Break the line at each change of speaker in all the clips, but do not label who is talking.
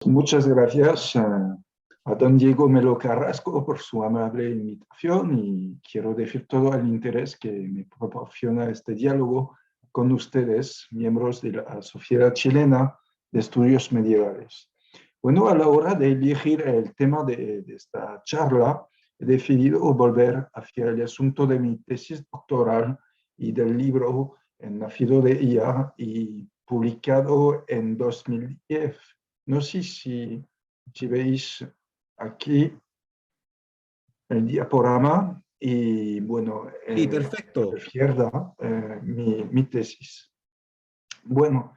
Muchas gracias a don Diego Melo Carrasco por su amable invitación y quiero decir todo el interés que me proporciona este diálogo con ustedes, miembros de la Sociedad Chilena de Estudios Medievales. Bueno, a la hora de elegir el tema de esta charla, he decidido volver hacia el asunto de mi tesis doctoral y del libro Nacido de IA y publicado en 2010. No sé si veis aquí el diaporama y, bueno,
Sí,
a la
perfecto.
izquierda mi tesis. Bueno,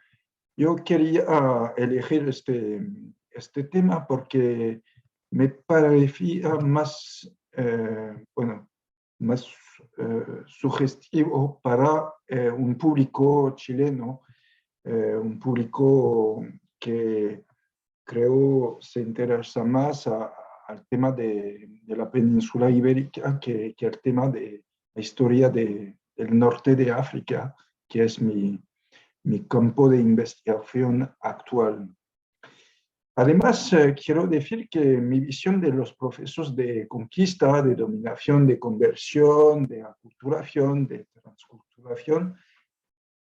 yo quería elegir este tema porque me parecía más, más sugestivo para un público chileno, un público que creo se interesa más al tema de la península ibérica que al tema de la historia del norte de África, que es mi campo de investigación actual. Además, quiero decir que mi visión de los procesos de conquista, de dominación, de conversión, de aculturación, de transculturación,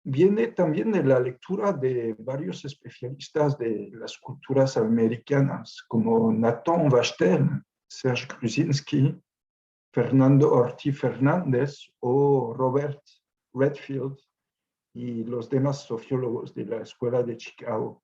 viene también de la lectura de varios especialistas de las culturas americanas, como Nathan Wachtel, Serge Krusinski, Fernando Ortiz Fernández o Robert Redfield y los demás sociólogos de la Escuela de Chicago.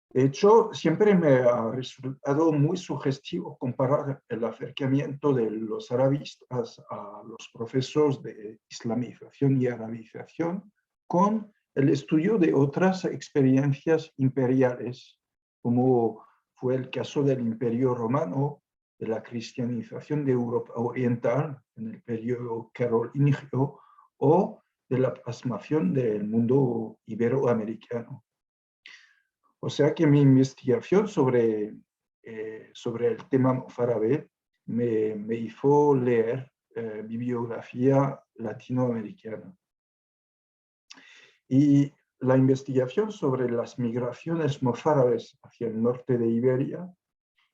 De hecho, siempre me ha resultado muy sugestivo comparar el acercamiento de los arabistas a los procesos de islamización y arabización con el estudio de otras experiencias imperiales, como fue el caso del Imperio Romano, de la cristianización de Europa Oriental en el periodo carolingio o de la plasmación del mundo iberoamericano. O sea que mi investigación sobre el tema mozárabe me hizo leer bibliografía latinoamericana. Y la investigación sobre las migraciones mozárabes hacia el norte de Iberia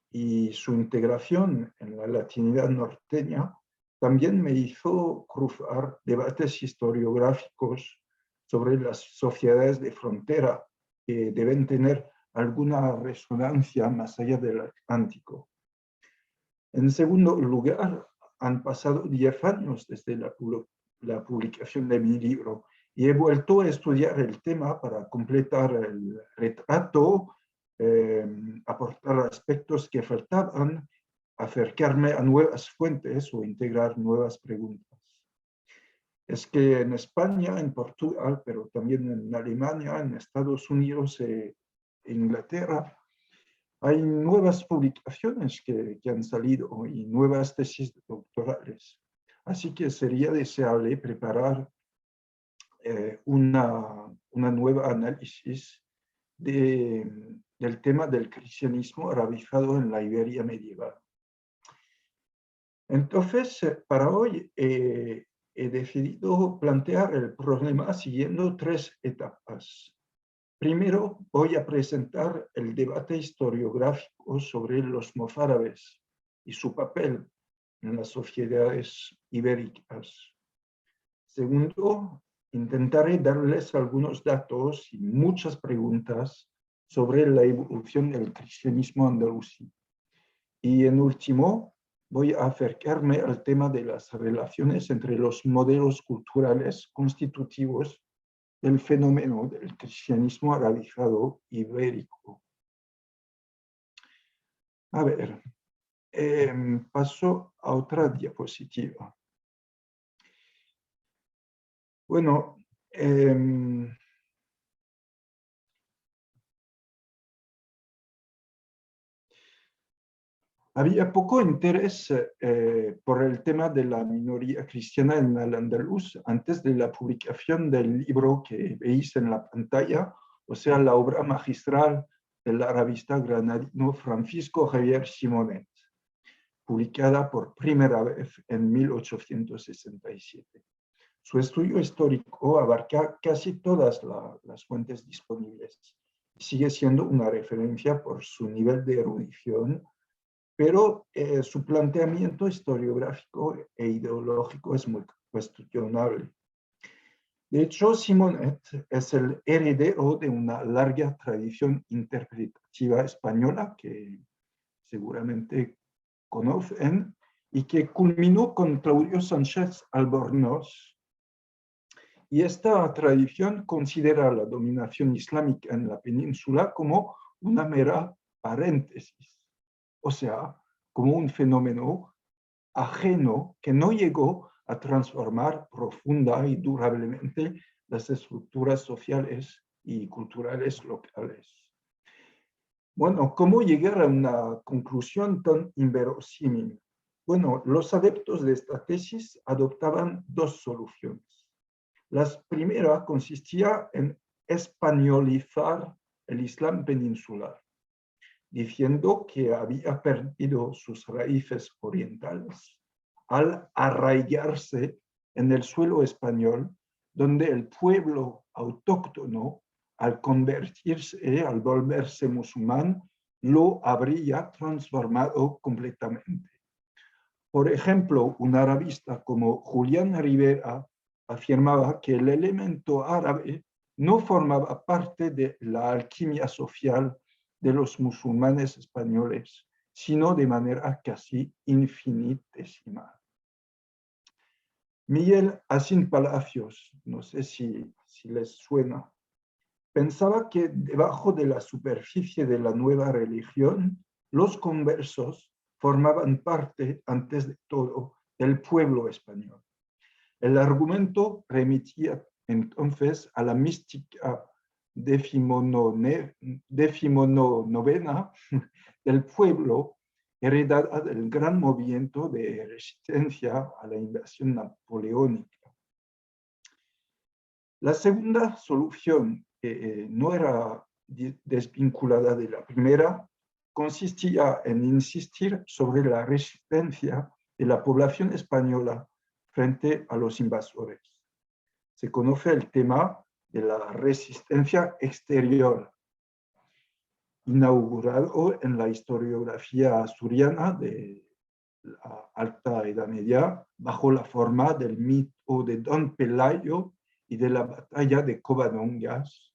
y su integración en la latinidad norteña también me hizo cruzar debates historiográficos sobre las sociedades de frontera que deben tener alguna resonancia más allá del Atlántico. En segundo lugar, han pasado 10 años desde la publicación de mi libro y he vuelto a estudiar el tema para completar el retrato, aportar aspectos que faltaban, acercarme a nuevas fuentes o integrar nuevas preguntas. Es que en España, en Portugal, pero también en Alemania, en Estados Unidos e Inglaterra, hay nuevas publicaciones que han salido y nuevas tesis doctorales. Así que sería deseable preparar una nueva análisis del tema del cristianismo arabizado en la Iberia medieval. Entonces, para hoy he decidido plantear el problema siguiendo 3 etapas. Primero, voy a presentar el debate historiográfico sobre los mozárabes y su papel en las sociedades ibéricas. Segundo, intentaré darles algunos datos y muchas preguntas sobre la evolución del cristianismo andalusí. Y en último, voy a acercarme al tema de las relaciones entre los modelos culturales constitutivos del fenómeno del cristianismo arabizado ibérico. A ver, paso a otra diapositiva. Bueno, había poco interés por el tema de la minoría cristiana en Al-Andalus antes de la publicación del libro que veis en la pantalla, o sea, la obra magistral del arabista granadino Francisco Javier Simonet, publicada por primera vez en 1867. Su estudio histórico abarca casi todas las fuentes disponibles sigue siendo una referencia por su nivel de erudición, pero su planteamiento historiográfico e ideológico es muy cuestionable. De hecho, Simonet es el heredero de una larga tradición interpretativa española que seguramente conocen y que culminó con Claudio Sánchez Albornoz. Y esta tradición considera la dominación islámica en la península como una mera paréntesis, o sea, como un fenómeno ajeno que no llegó a transformar profunda y durablemente las estructuras sociales y culturales locales. Bueno, ¿cómo llegar a una conclusión tan inverosímil? Bueno, los adeptos de esta tesis adoptaban dos soluciones. La primera consistía en españolizar el Islam peninsular, diciendo que había perdido sus raíces orientales al arraigarse en el suelo español, donde el pueblo autóctono, al convertirse, al volverse musulmán, lo habría transformado completamente. Por ejemplo, un arabista como Julián Rivera afirmaba que el elemento árabe no formaba parte de la alquimia social de los musulmanes españoles, sino de manera casi infinitesimal. Miguel Asín Palacios, no sé si les suena, pensaba que debajo de la superficie de la nueva religión, los conversos formaban parte, antes de todo, del pueblo español. El argumento remitía entonces a la mística decimonovena del pueblo, heredada del gran movimiento de resistencia a la invasión napoleónica. La segunda solución, que no era desvinculada de la primera, consistía en insistir sobre la resistencia de la población española frente a los invasores. Se conoce el tema de la resistencia exterior, inaugurado en la historiografía asturiana de la Alta Edad Media bajo la forma del mito de Don Pelayo y de la batalla de Covadongas,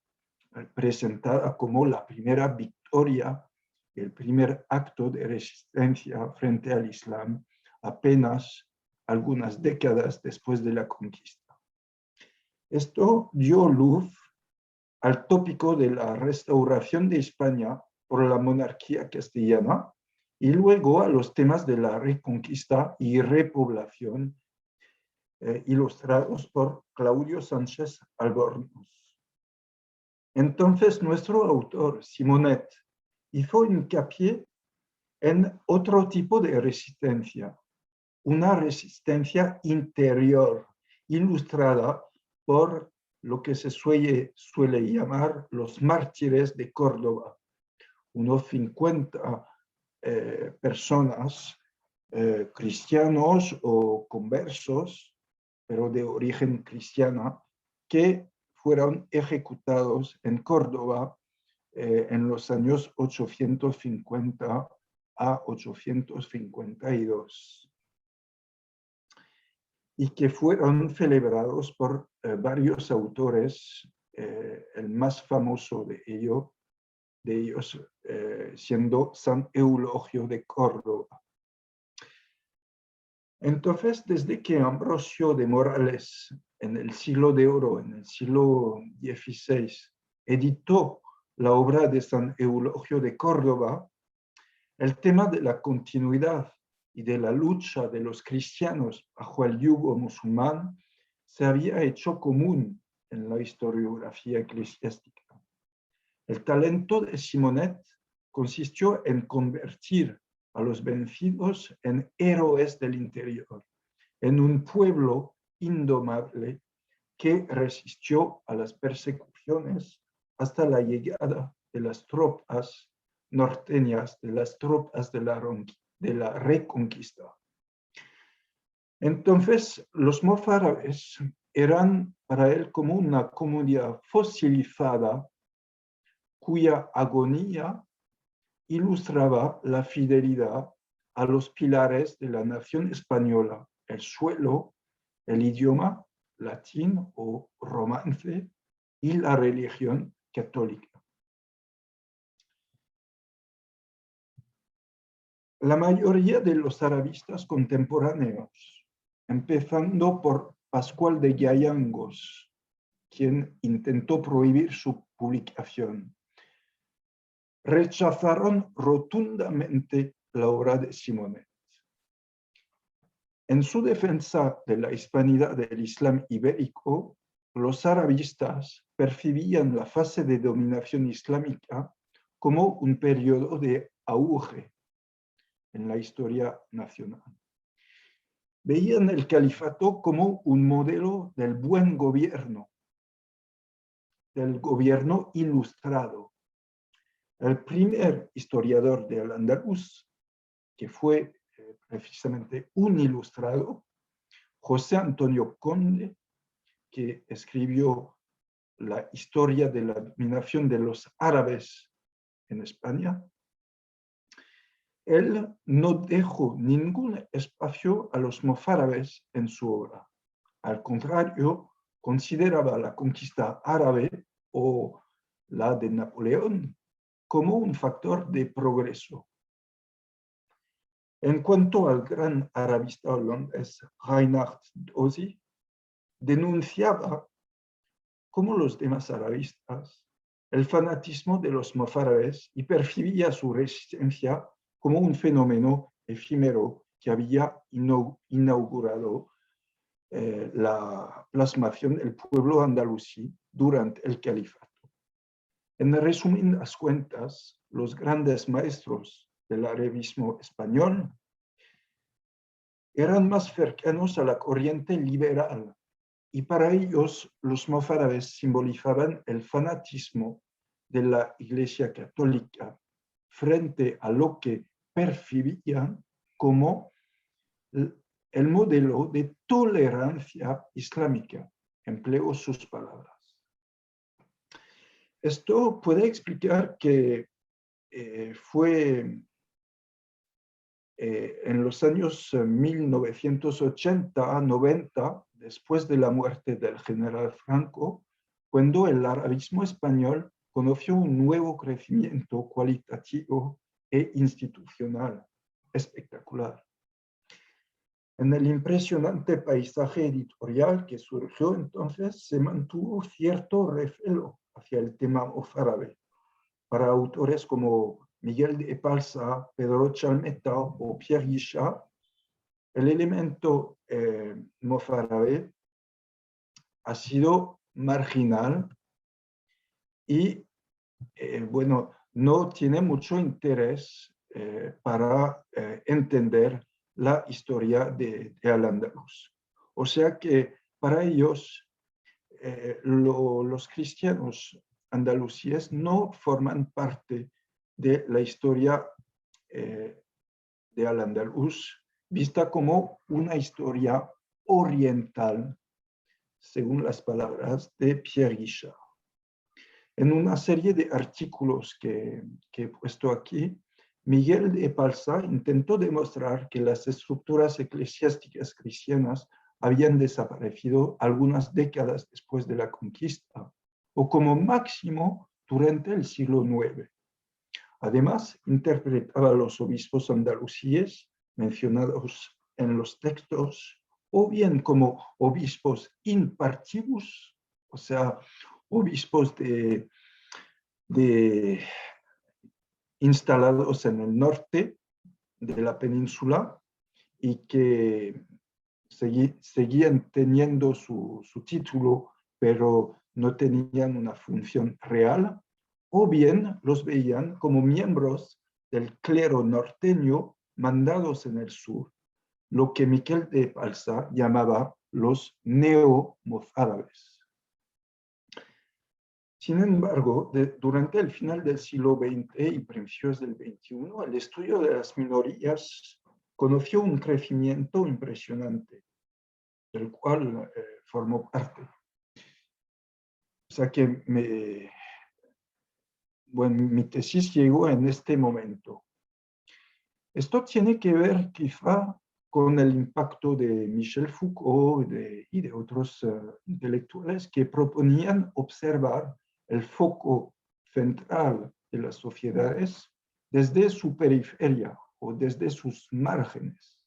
presentada como la primera victoria, el primer acto de resistencia frente al Islam, apenas algunas décadas después de la conquista. Esto dio luz al tópico de la restauración de España por la monarquía castellana y luego a los temas de la reconquista y repoblación ilustrados por Claudio Sánchez Albornoz. Entonces, nuestro autor, Simonet, hizo hincapié en otro tipo de resistencia, una resistencia interior, ilustrada por lo que se suele llamar los mártires de Córdoba, unos 50 personas cristianos o conversos, pero de origen cristiana, que fueron ejecutados en Córdoba en los años 850 a 852 y que fueron celebrados por varios autores, el más famoso de ellos siendo San Eulogio de Córdoba. Entonces, desde que Ambrosio de Morales, en el siglo de oro, en el siglo XVI, editó la obra de San Eulogio de Córdoba, el tema de la continuidad y de la lucha de los cristianos bajo el yugo musulmán se había hecho común en la historiografía eclesiástica. El talento de Simonet consistió en convertir a los vencidos en héroes del interior, en un pueblo indomable que resistió a las persecuciones hasta la llegada de las tropas norteñas, de las tropas de la reconquista. Entonces, los mozárabes eran para él como una comunidad fosilizada cuya agonía ilustraba la fidelidad a los pilares de la nación española, el suelo, el idioma latín o romance y la religión católica. La mayoría de los arabistas contemporáneos, empezando por Pascual de Gayangos, quien intentó prohibir su publicación, rechazaron rotundamente la obra de Simonet. En su defensa de la hispanidad del Islam ibérico, los arabistas percibían la fase de dominación islámica como un periodo de auge en la historia nacional. Veían el califato como un modelo del buen gobierno, del gobierno ilustrado. El primer historiador de Al-Ándalus, que fue precisamente un ilustrado, José Antonio Conde, que escribió la historia de la dominación de los árabes en España, él no dejó ningún espacio a los mozárabes en su obra. Al contrario, consideraba la conquista árabe o la de Napoleón como un factor de progreso. En cuanto al gran arabista holandés Reinhard Dosy, denunciaba, como los demás arabistas, el fanatismo de los mozárabes y percibía su resistencia como un fenómeno efímero que había inaugurado la plasmación del pueblo andalusí durante el califato. En resumidas cuentas, los grandes maestros del arabismo español eran más cercanos a la corriente liberal y para ellos los mozárabes simbolizaban el fanatismo de la Iglesia Católica frente a lo que percibían como el modelo de tolerancia islámica. Empleo sus palabras. Esto puede explicar que fue en los años 1980-90, después de la muerte del general Franco, cuando el arabismo español conoció un nuevo crecimiento cualitativo e institucional espectacular. En el impresionante paisaje editorial que surgió entonces, se mantuvo cierto recelo hacia el tema mozárabe para autores como Miguel de Epalsa, Pedro Chalmeta o Pierre Guichat. El elemento mozárabe ha sido marginal y, bueno, no tiene mucho interés para entender la historia de Al-Ándalus. O sea que para ellos los cristianos andalusíes no forman parte de la historia de Al-Ándalus, vista como una historia oriental, según las palabras de Pierre Guichat. En una serie de artículos que he puesto aquí, Miguel de Epalsa intentó demostrar que las estructuras eclesiásticas cristianas habían desaparecido algunas décadas después de la conquista, o como máximo durante el siglo IX. Además, interpretaba a los obispos andalusíes mencionados en los textos, o bien como obispos in partibus, o sea, obispos instalados en el norte de la península y que seguían teniendo su título, pero no tenían una función real, o bien los veían como miembros del clero norteño mandados en el sur, lo que Miquel de Epalsa llamaba los neo-mozárabes. Sin embargo, durante el final del siglo XX y principios del XXI, el estudio de las minorías conoció un crecimiento impresionante, del cual formó parte. O sea que bueno, mi tesis llegó en este momento. Esto tiene que ver quizá con el impacto de Michel Foucault y de otros intelectuales que proponían observar el foco central de las sociedades desde su periferia o desde sus márgenes.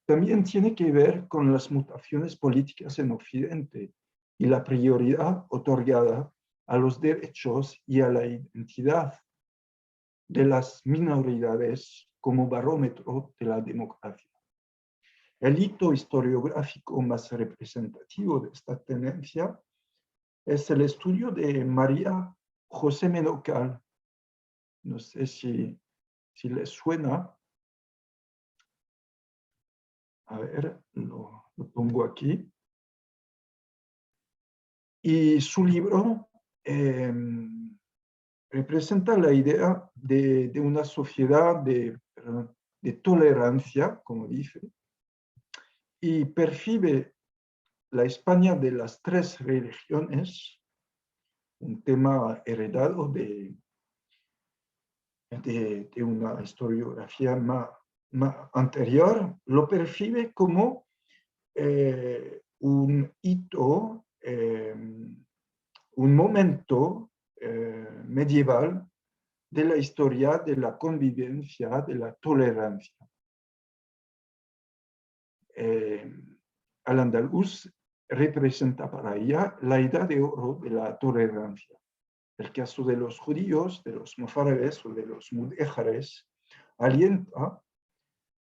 También tiene que ver con las mutaciones políticas en Occidente y la prioridad otorgada a los derechos y a la identidad de las minoridades como barómetro de la democracia. El hito historiográfico más representativo de esta tendencia es el estudio de María José Menocal. No sé si les suena. A ver, lo pongo aquí. Y su libro representa la idea de una sociedad de tolerancia, como dice, y percibe la España de las tres religiones, un tema heredado de una historiografía más anterior, lo percibe como un hito, un momento medieval de la historia de la convivencia, de la tolerancia. Al-Andalus representa para ella la edad de oro de la tolerancia. El caso de los judíos, de los mozárabes o de los mudéjares alienta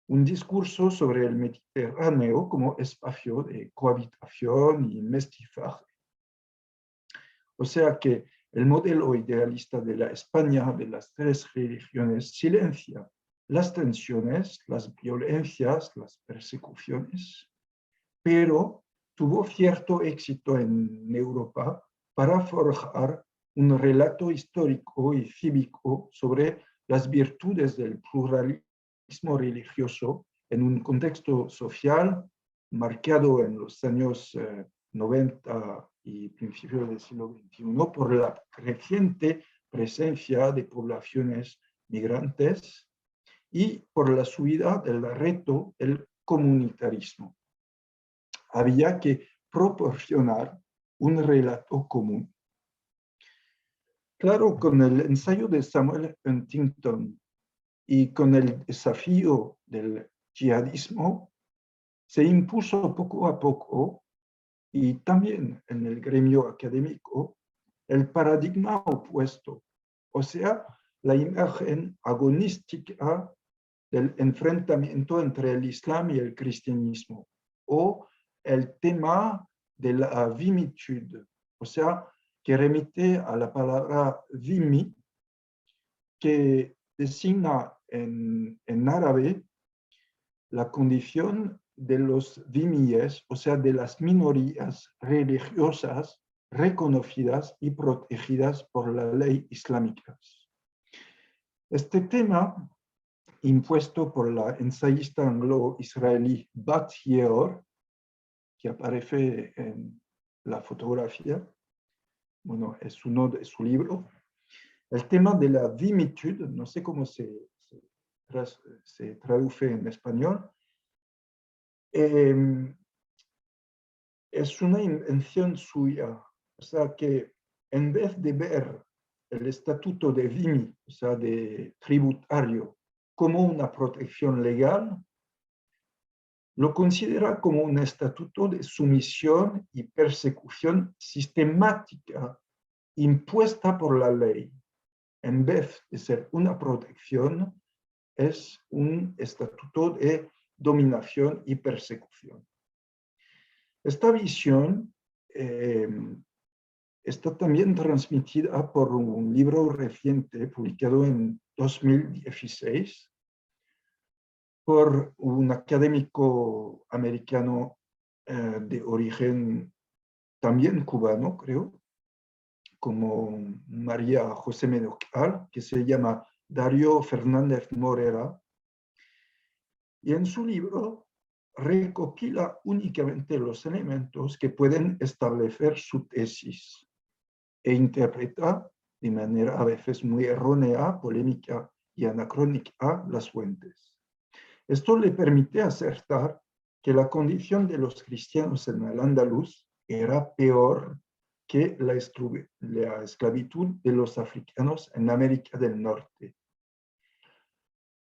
un discurso sobre el Mediterráneo como espacio de cohabitación y mestizaje. O sea que el modelo idealista de la España de las tres religiones silencia las tensiones, las violencias, las persecuciones, pero tuvo cierto éxito en Europa para forjar un relato histórico y cívico sobre las virtudes del pluralismo religioso en un contexto social marcado en los años 90 y principios del siglo XXI por la creciente presencia de poblaciones migrantes y por la subida del reto del comunitarismo. Había que proporcionar un relato común. Claro, con el ensayo de Samuel Huntington y con el desafío del yihadismo, se impuso poco a poco, y también en el gremio académico, el paradigma opuesto, o sea, la imagen agonística del enfrentamiento entre el Islam y el cristianismo, o el tema de la vimitud, o sea, que remite a la palabra vimi, que designa en árabe la condición de los vimíes, o sea, de las minorías religiosas reconocidas y protegidas por la ley islámica. Este tema, impuesto por la ensayista anglo-israelí Bat Yeor, que aparece en la fotografía, bueno, es uno de su libro. El tema de la vimitud, no sé cómo se traduce en español, es una invención suya. O sea que en vez de ver el estatuto de vimi, o sea, de tributario, como una protección legal, lo considera como un estatuto de sumisión y persecución sistemática impuesta por la ley. En vez de ser una protección, es un estatuto de dominación y persecución. Esta visión está también transmitida por un libro reciente publicado en 2016 por un académico americano de origen también cubano, creo, como María José Menocal, que se llama Darío Fernández Morera, y en su libro recopila únicamente los elementos que pueden establecer su tesis e interpreta de manera a veces muy errónea, polémica y anacrónica las fuentes. Esto le permite acertar que la condición de los cristianos en el Andaluz era peor que la esclavitud de los africanos en América del Norte.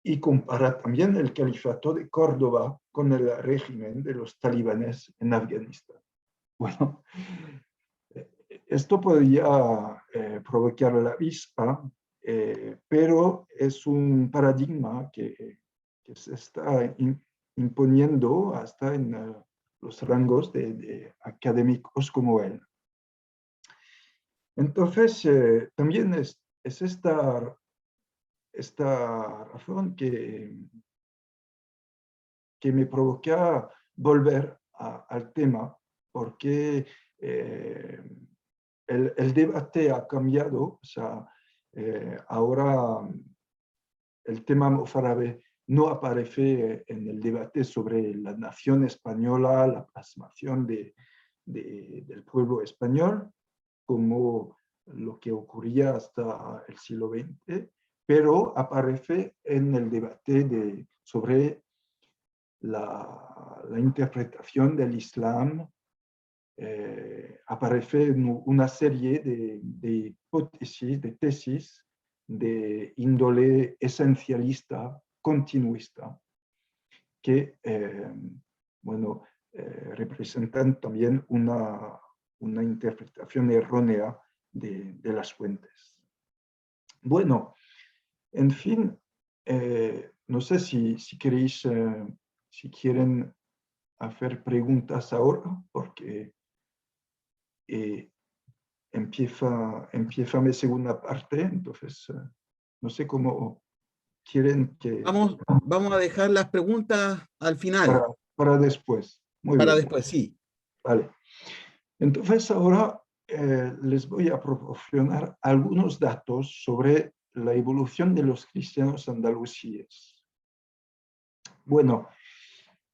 Y compara también el califato de Córdoba con el régimen de los talibanes en Afganistán. Bueno, esto podría provocar la avispa, pero es un paradigma que se está imponiendo hasta en los rangos de académicos como él. Entonces, también es esta razón que me provoca volver al tema, porque el debate ha cambiado. O sea, ahora el tema mozárabe no aparece en el debate sobre la nación española, la plasmación del pueblo español, como lo que ocurría hasta el siglo XX, pero aparece en el debate sobre la interpretación del Islam. Aparece una serie de hipótesis, de tesis de índole esencialista, continuista, que bueno, representan también una interpretación errónea de las fuentes. Bueno, en fin, no sé si queréis, si quieren hacer preguntas ahora, porque empieza mi segunda parte. Entonces no sé cómo quieren que...
Vamos a dejar las preguntas al final,
para después. Muy
para
bien.
después, sí.
Vale. Entonces ahora les voy a proporcionar algunos datos sobre la evolución de los cristianos andalusíes. Bueno,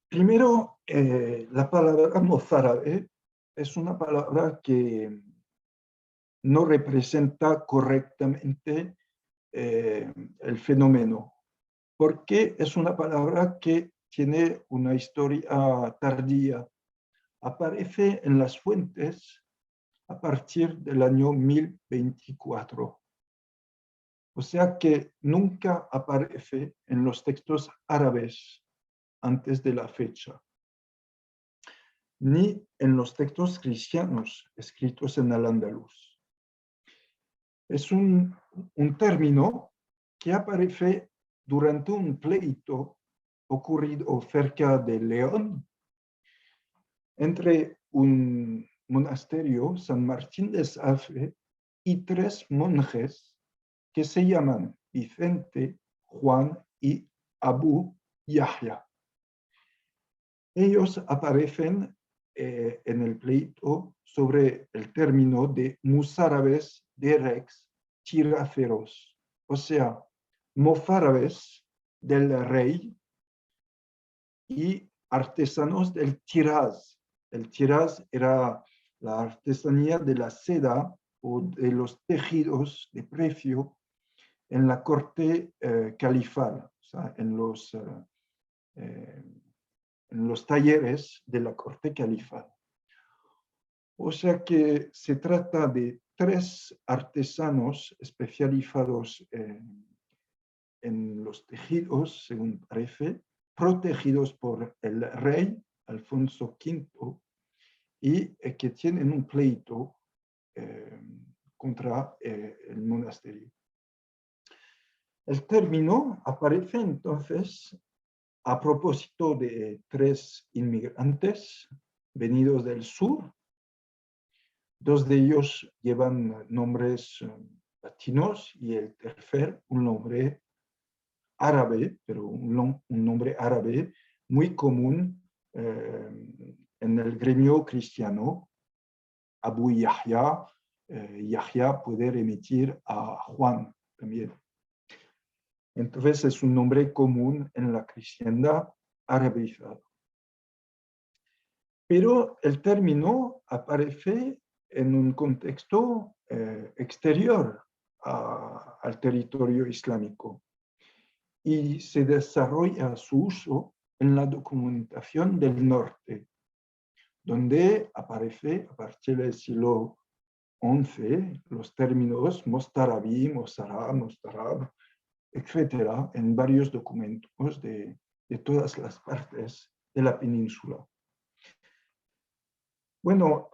primero, la palabra mozárabe es una palabra que no representa correctamente el fenómeno, porque es una palabra que tiene una historia tardía. Aparece en las fuentes a partir del año 1024. O sea que nunca aparece en los textos árabes antes de la fecha, ni en los textos cristianos escritos en el andaluz. Es un término que aparece durante un pleito ocurrido cerca de León entre un monasterio, San Martín de Safed, y 3 monjes que se llaman Vicente, Juan y Abu Yahya. Ellos aparecen en el pleito sobre el término de musárabes de rex tiraceros, o sea, mozárabes del rey y artesanos del tiraz. El tiraz era la artesanía de la seda o de los tejidos de precio en la corte califal, o sea, en los talleres de la corte califal. O sea que se trata de 3 artesanos especializados en los tejidos, según parece, protegidos por el rey Alfonso V, y que tienen un pleito contra el monasterio. El término aparece entonces a propósito de 3 inmigrantes venidos del sur. 2 de ellos llevan nombres latinos y el tercer un nombre árabe, pero un nombre árabe muy común en el gremio cristiano. Abu Yahya. Yahya puede remitir a Juan también. Entonces es un nombre común en la cristiandad arabizada. Pero el término aparece en un contexto exterior al territorio islámico y se desarrolla su uso en la documentación del norte, donde aparece a partir del siglo XI los términos mostarabí, mostará, mostarab, etcétera, en varios documentos de todas las partes de la península. Bueno,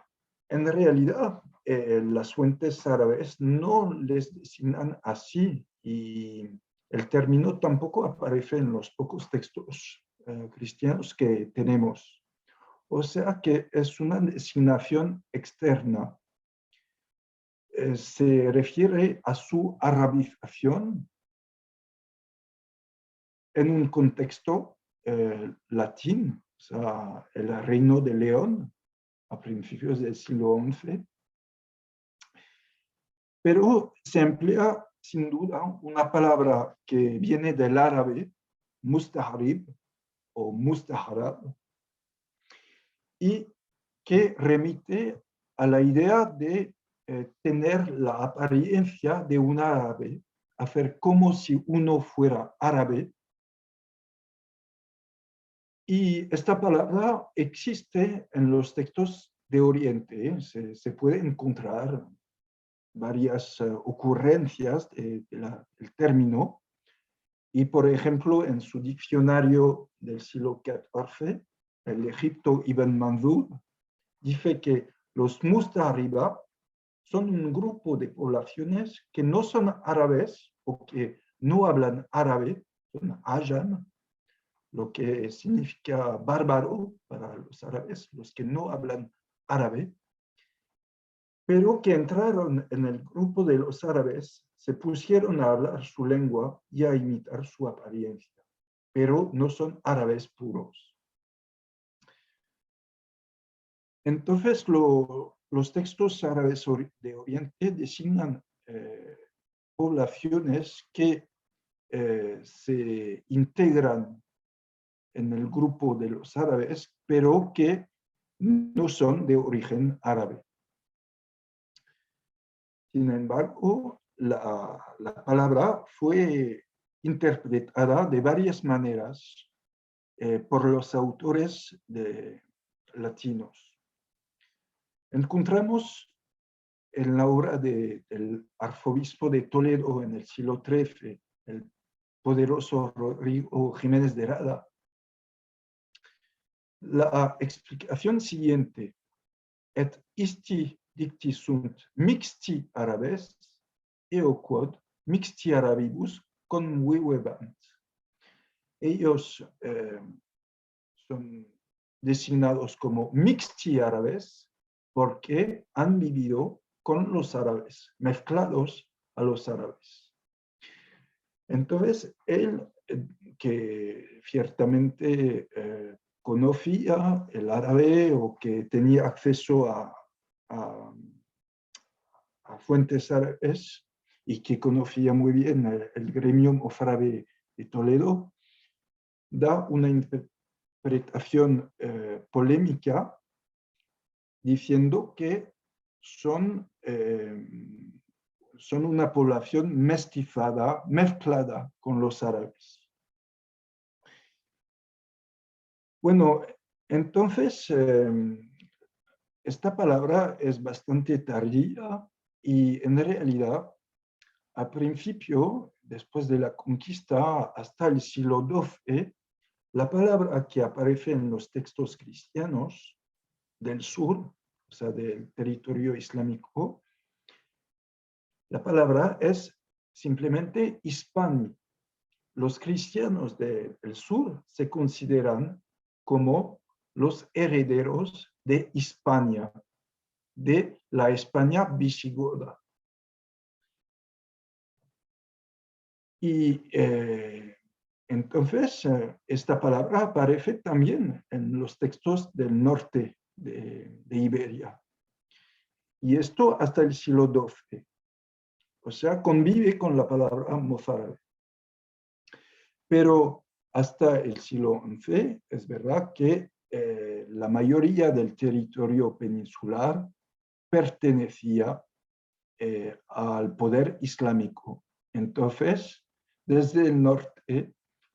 en realidad las fuentes árabes no les designan así y el término tampoco aparece en los pocos textos cristianos que tenemos. O sea que es una designación externa. Se refiere a su arabización en un contexto latín, o sea, el reino de León a principios del siglo XI, pero se emplea sin duda una palabra que viene del árabe, mustahrib o mustahrab, y que remite a la idea de tener la apariencia de un árabe, hacer como si uno fuera árabe. Y esta palabra existe en los textos de Oriente, se puede encontrar varias ocurrencias del término, y por ejemplo en su diccionario del siglo XIV, el Egipto Ibn Manzur dice que los mustahriba son un grupo de poblaciones que no son árabes o que no hablan árabe, son ajam, lo que significa bárbaro para los árabes, los que no hablan árabe, pero que entraron en el grupo de los árabes, se pusieron a hablar su lengua y a imitar su apariencia, pero no son árabes puros. Entonces, los textos árabes de Oriente designan poblaciones que se integran en el grupo de los árabes, pero que no son de origen árabe. Sin embargo, la palabra fue interpretada de varias maneras por los autores latinos. Encontramos en la obra del arzobispo de Toledo en el siglo XIII, el poderoso Rodrigo Jiménez de Rada, la explicación siguiente: et isti dicti sunt mixti arabes, eo quod mixti arabibus convivebant. Ellos son designados como mixti árabes porque han vivido con los árabes, mezclados a los árabes. Entonces, él, que ciertamente conocía el árabe o que tenía acceso a fuentes árabes y que conocía muy bien el gremio mozárabe de Toledo, da una interpretación polémica diciendo que son una población mestizada, mezclada con los árabes. Bueno, entonces, esta palabra es bastante tardía y en realidad, a principio, después de la conquista hasta el siglo XII, la palabra que aparece en los textos cristianos del sur, o sea, del territorio islámico, la palabra es simplemente hispani. Los cristianos del sur se consideran como los herederos de Hispania, de la España visigoda. Y entonces esta palabra aparece también en los textos del norte de Iberia. Y esto hasta el siglo XII. O sea, convive con la palabra mozárabe. Pero hasta el siglo XI es verdad que la mayoría del territorio peninsular pertenecía al poder islámico. Entonces, desde el norte,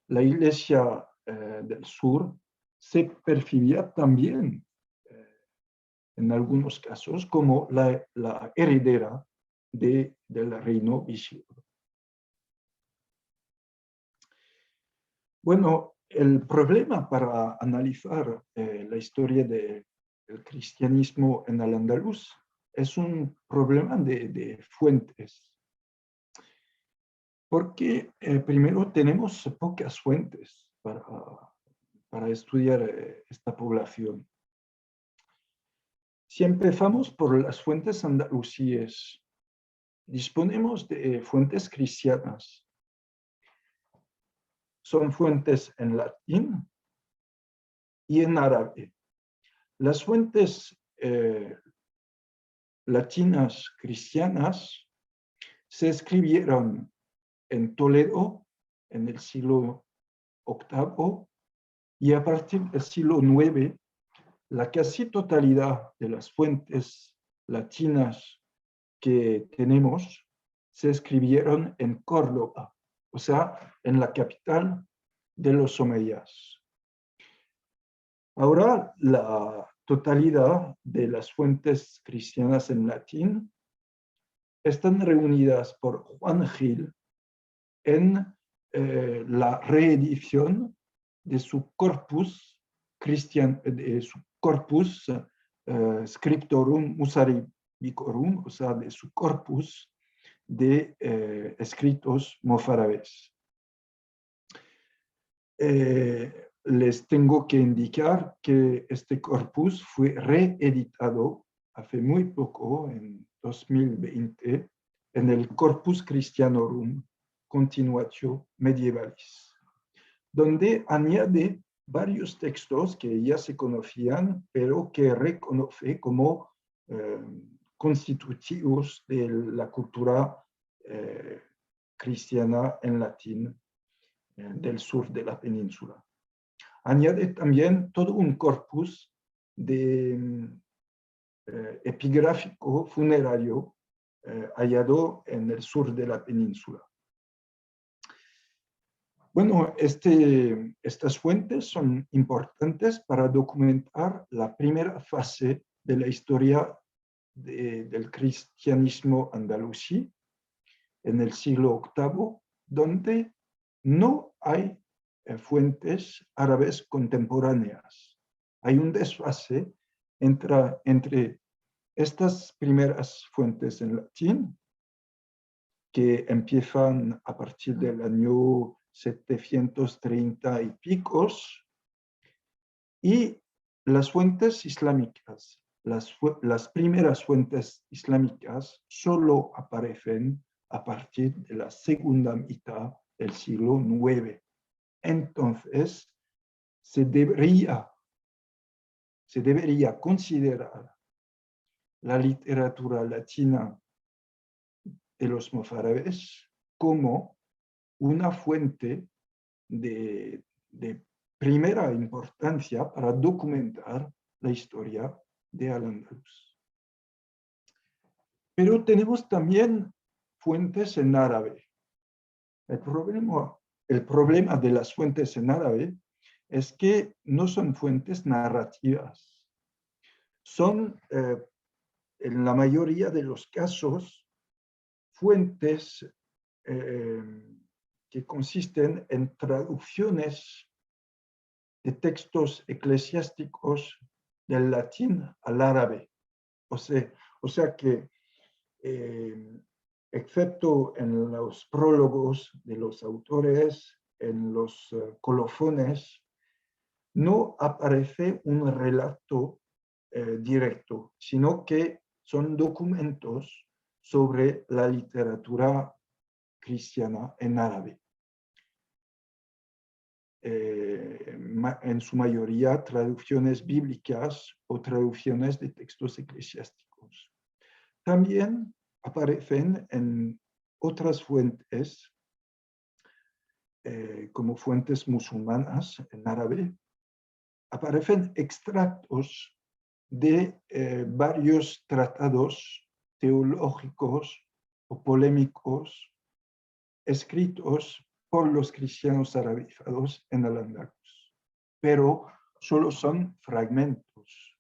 la Iglesia del sur se percibía también, en algunos casos, como la heredera del reino visigodo. Bueno, el problema para analizar la historia del cristianismo en Al-Ándalus es un problema de fuentes. Porque primero tenemos pocas fuentes para estudiar esta población. Si empezamos por las fuentes andalusíes, disponemos de fuentes cristianas. Son fuentes en latín y en árabe. Las fuentes latinas cristianas se escribieron en Toledo en el siglo VIII y a partir del siglo IX la casi totalidad de las fuentes latinas que tenemos se escribieron en Córdoba, o sea, en la capital de los omeyas. Ahora, la totalidad de las fuentes cristianas en latín están reunidas por Juan Gil en la reedición de su corpus scriptorum musaribicorum, o sea, de su corpus de escritos mozárabes. Les tengo que indicar que este corpus fue reeditado hace muy poco, en 2020, en el Corpus Christianorum Continuatio Medievalis, donde añade varios textos que ya se conocían, pero que reconoce como constitutivos de la cultura cristiana en latín del sur de la península. Añade también todo un corpus de epigráfico funerario hallado en el sur de la península. Bueno, estas fuentes son importantes para documentar la primera fase de la historia del cristianismo andalusí en el siglo VIII, donde no hay fuentes árabes contemporáneas. Hay un desfase entre estas primeras fuentes en latín, que empiezan a partir del año 730 y picos, y las fuentes islámicas. Las primeras fuentes islámicas solo aparecen a partir de la segunda mitad del siglo IX. Entonces, se debería considerar la literatura latina de los mozárabes como una fuente de primera importancia para documentar la historia de Al-Ándalus. Pero tenemos también fuentes en árabe. El problema de las fuentes en árabe es que no son fuentes narrativas. Son, en la mayoría de los casos, fuentes que consisten en traducciones de textos eclesiásticos del latín al árabe. O sea que, excepto en los prólogos de los autores, en los colofones, no aparece un relato directo, sino que son documentos sobre la literatura cristiana en árabe. En su mayoría traducciones bíblicas o traducciones de textos eclesiásticos. También aparecen en otras fuentes, como fuentes musulmanas en árabe, aparecen extractos de varios tratados teológicos o polémicos escritos por los cristianos arabizados en Al-Ándalus, pero solo son fragmentos.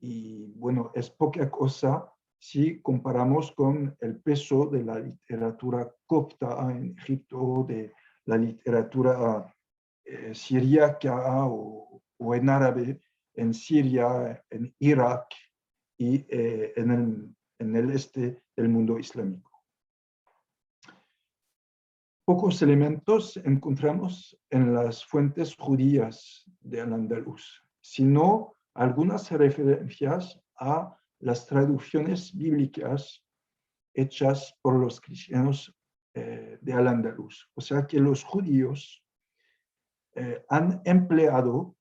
Y bueno, es poca cosa si comparamos con el peso de la literatura copta en Egipto, de la literatura siríaca o en árabe en Siria, en Irak y en el este del mundo islámico. Pocos elementos encontramos en las fuentes judías de Al-Ándalus, sino algunas referencias a las traducciones bíblicas hechas por los cristianos de Al-Ándalus. O sea que los judíos han empleado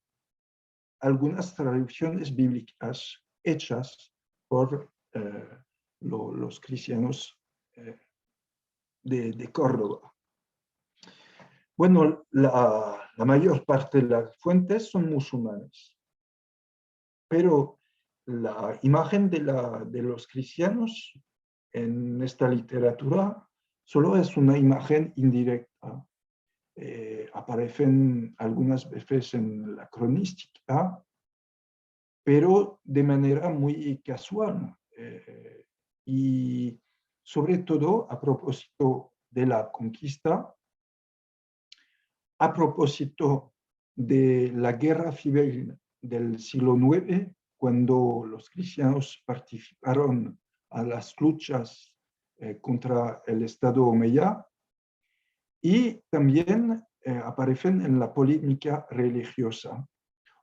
algunas traducciones bíblicas hechas por los cristianos de Córdoba. Bueno, la mayor parte de las fuentes son musulmanes, pero la imagen de los cristianos en esta literatura solo es una imagen indirecta. Aparecen algunas veces en la cronística, pero de manera muy casual. Y sobre todo a propósito de la conquista, a propósito de la guerra civil del siglo IX, cuando los cristianos participaron a las luchas contra el Estado omeya, y también aparecen en la polémica religiosa.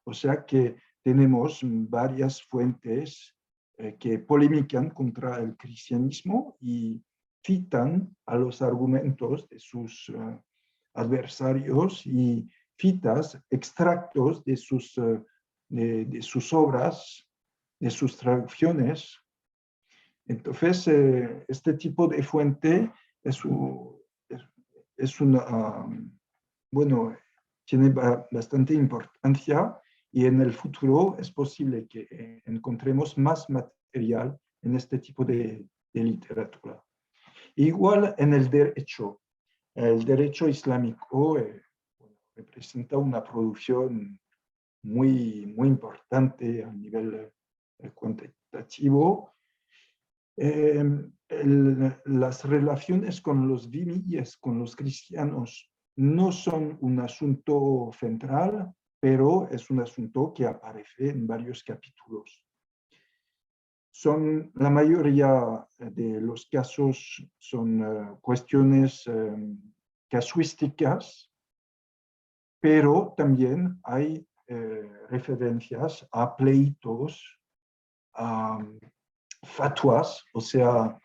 O sea que tenemos varias fuentes que polemican contra el cristianismo y citan a los argumentos de sus adversarios y citas, extractos de sus obras, de sus traducciones. Entonces, este tipo de fuente es una, bueno, tiene bastante importancia y en el futuro es posible que encontremos más material en este tipo de literatura. Igual en el derecho islámico representa una producción muy importante a nivel cuantitativo. Las relaciones con los dhimíes, con los cristianos, no son un asunto central, pero es un asunto que aparece en varios capítulos. La mayoría de los casos son cuestiones casuísticas, pero también hay referencias a pleitos, a fatwas, o sea,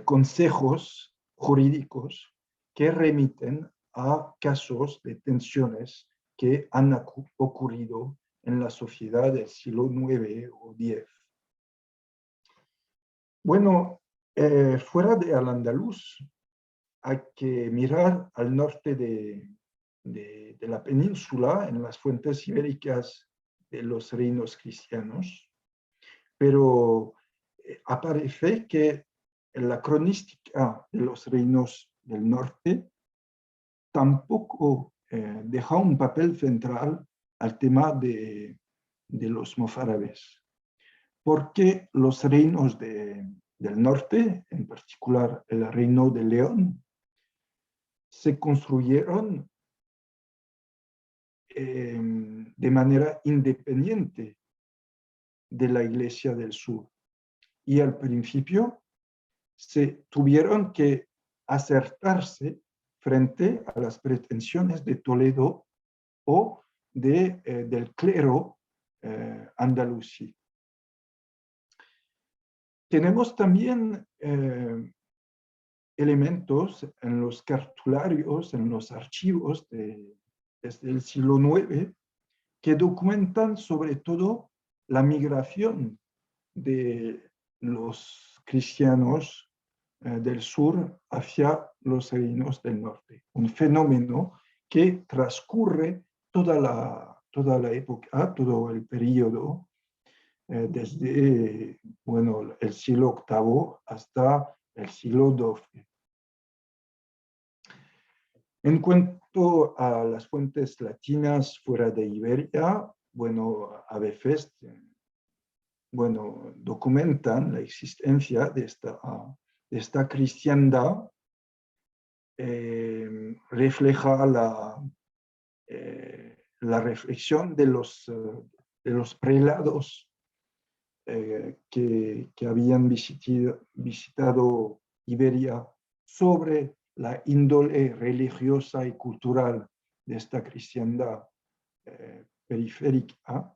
consejos jurídicos que remiten a casos de tensiones que han ocurrido en la sociedad del siglo IX o X. Bueno, fuera de Al-Ándalus hay que mirar al norte de la península, en las fuentes ibéricas de los reinos cristianos, pero aparece que en la cronística de los reinos del norte tampoco deja un papel central al tema de los mozárabes, porque los reinos del norte, en particular el reino de León, se construyeron de manera independiente de la Iglesia del Sur. Y al principio se tuvieron que acertarse frente a las pretensiones de Toledo o del clero andalusí. Tenemos también elementos en los cartularios, en los archivos desde el siglo IX, que documentan sobre todo la migración de los cristianos del sur hacia los reinos del norte. Un fenómeno que transcurre toda la época, todo el periodo desde, bueno, el siglo VIII hasta el siglo XII. En cuanto a las fuentes latinas fuera de Iberia, bueno, a veces, bueno, documentan la existencia de esta cristiandad, refleja la reflexión de los prelados que habían visitado Iberia sobre la índole religiosa y cultural de esta cristiandad periférica.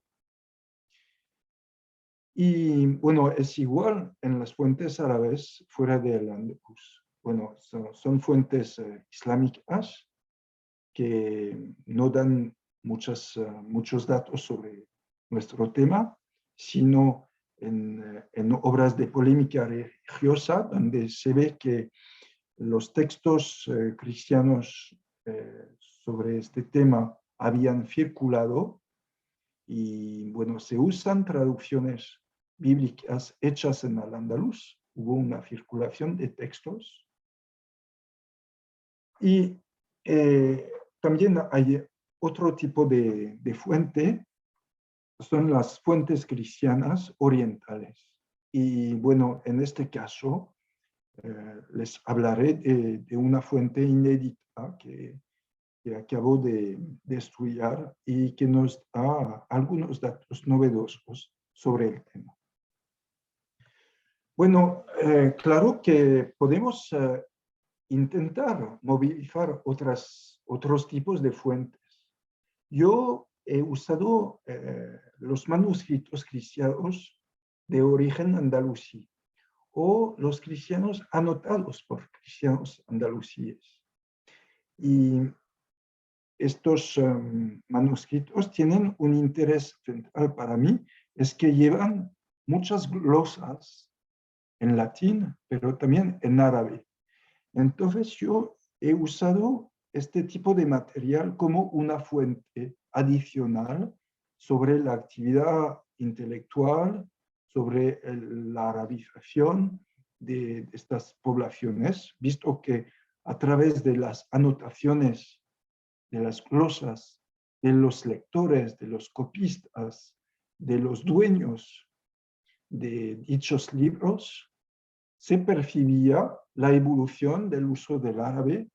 Y bueno, es igual en las fuentes árabes fuera del Andalus. Bueno, son fuentes islámicas que no dan muchos datos sobre nuestro tema, sino en obras de polémica religiosa, donde se ve que los textos cristianos sobre este tema habían circulado y, bueno, se usan traducciones bíblicas hechas en el andaluz. Hubo una circulación de textos. Y también hay otro tipo de fuente, son las fuentes cristianas orientales. Y bueno, en este caso les hablaré de una fuente inédita que acabo de estudiar y que nos da algunos datos novedosos sobre el tema. Bueno, claro que podemos intentar movilizar otros tipos de fuentes. Yo he usado los manuscritos cristianos de origen andalusí o los cristianos anotados por cristianos andalusíes. Y estos manuscritos tienen un interés central para mí, es que llevan muchas glosas en latín, pero también en árabe. Entonces yo he usado este tipo de material como una fuente adicional sobre la actividad intelectual, sobre la arabización de estas poblaciones, visto que a través de las anotaciones, de las glosas, de los lectores, de los copistas, de los dueños de dichos libros, se percibía la evolución del uso del árabe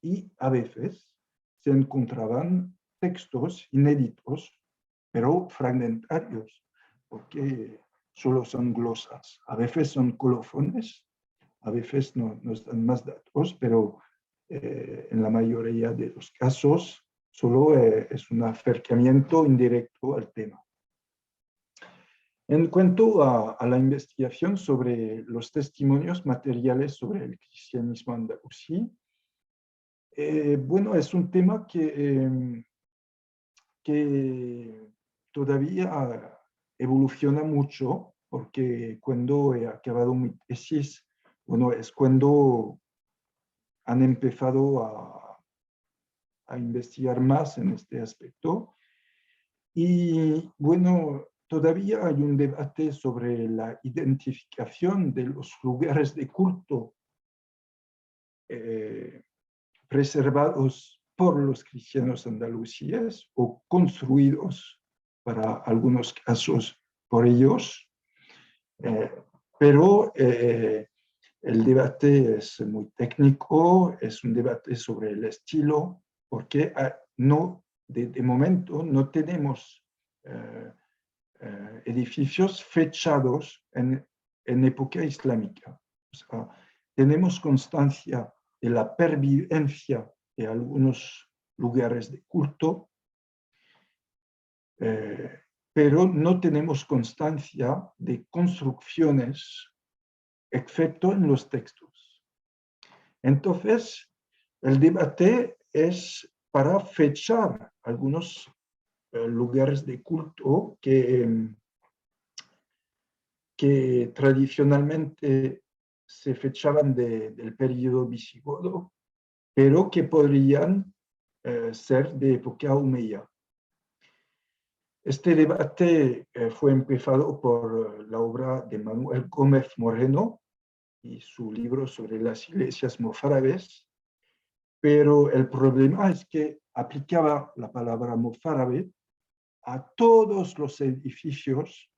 y a veces se encontraban textos inéditos, pero fragmentarios, porque solo son glosas. A veces son colofones, a veces nos dan más datos, pero en la mayoría de los casos solo es un acercamiento indirecto al tema. En cuanto a la investigación sobre los testimonios materiales sobre el cristianismo andalusí, bueno, es un tema que todavía evoluciona mucho, porque cuando he acabado mi tesis, bueno, es cuando han empezado a investigar más en este aspecto. Y bueno, todavía hay un debate sobre la identificación de los lugares de culto preservados por los cristianos andalusíes o construidos para algunos casos por ellos. Pero el debate es muy técnico, es un debate sobre el estilo, porque de momento no tenemos edificios fechados en época islámica. O sea, tenemos constancia de la pervivencia de algunos lugares de culto, pero no tenemos constancia de construcciones, excepto en los textos. Entonces, el debate es para fechar algunos lugares de culto que tradicionalmente se fechaban del periodo visigodo, pero que podrían ser de época omeya. Este debate fue empezado por la obra de Manuel Gómez Moreno y su libro sobre las iglesias mozárabes, pero el problema es que aplicaba la palabra mozárabe a todos los edificios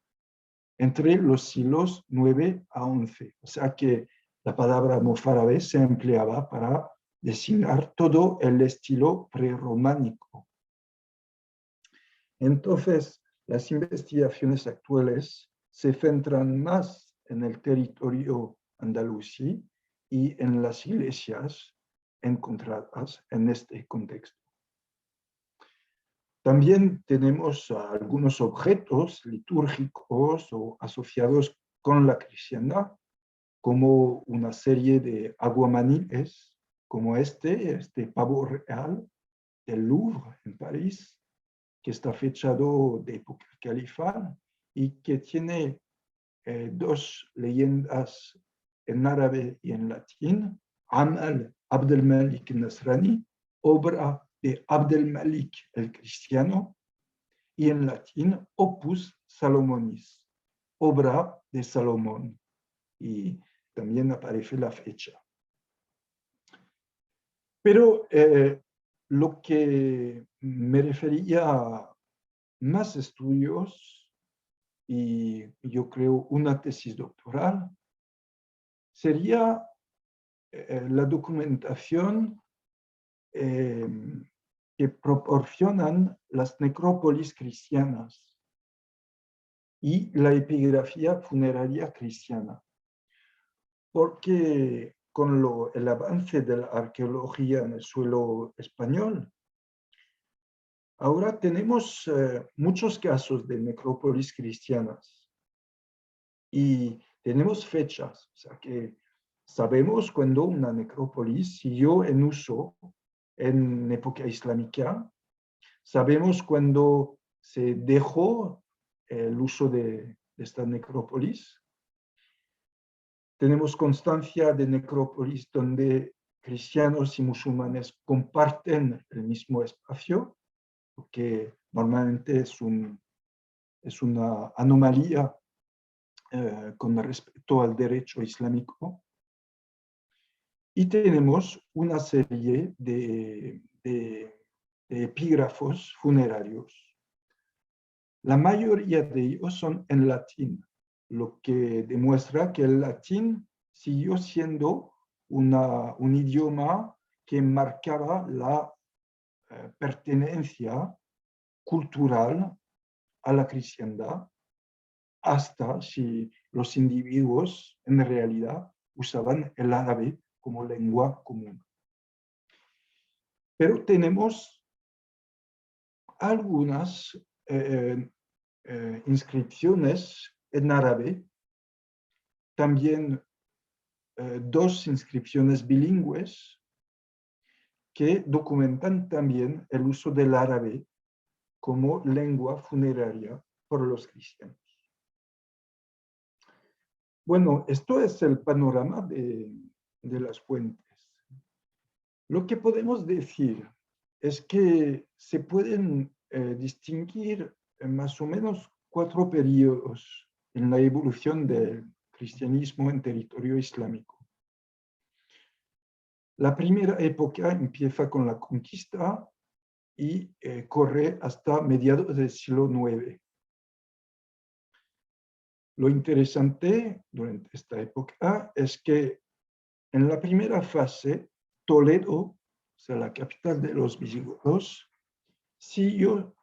entre los siglos 9 a 11. O sea que la palabra mozárabe se empleaba para designar todo el estilo prerrománico. Entonces, las investigaciones actuales se centran más en el territorio andalusí y en las iglesias encontradas en este contexto. También tenemos algunos objetos litúrgicos o asociados con la cristiandad, como una serie de aguamaniles, como este pavo real del Louvre en París, que está fechado de época califal y que tiene dos leyendas en árabe y en latín: Amal Abdelmalik Nasrani, obra de Abdelmalik el cristiano, y en latín Opus Salomonis, obra de Salomón, y también aparece la fecha. Pero lo que me refería a más estudios y yo creo una tesis doctoral sería la documentación que proporcionan las necrópolis cristianas y la epigrafía funeraria cristiana. Porque con el avance de la arqueología en el suelo español, ahora tenemos muchos casos de necrópolis cristianas y tenemos fechas, o sea que sabemos cuándo una necrópolis siguió en uso en época islámica, sabemos cuándo se dejó el uso de esta necrópolis. Tenemos constancia de necrópolis donde cristianos y musulmanes comparten el mismo espacio, que normalmente es una anomalía con respecto al derecho islámico. Y tenemos una serie de epígrafos funerarios. La mayoría de ellos son en latín, lo que demuestra que el latín siguió siendo un idioma que marcaba la pertenencia cultural a la cristiandad, hasta si los individuos en realidad usaban el árabe como lengua común. Pero tenemos algunas inscripciones en árabe, también dos inscripciones bilingües que documentan también el uso del árabe como lengua funeraria por los cristianos. Bueno, esto es el panorama de las fuentes. Lo que podemos decir es que se pueden distinguir más o menos 4 periodos en la evolución del cristianismo en territorio islámico. La primera época empieza con la conquista y corre hasta mediados del siglo IX. Lo interesante durante esta época es que en la primera fase, Toledo, o sea, la capital de los visigodos, siguió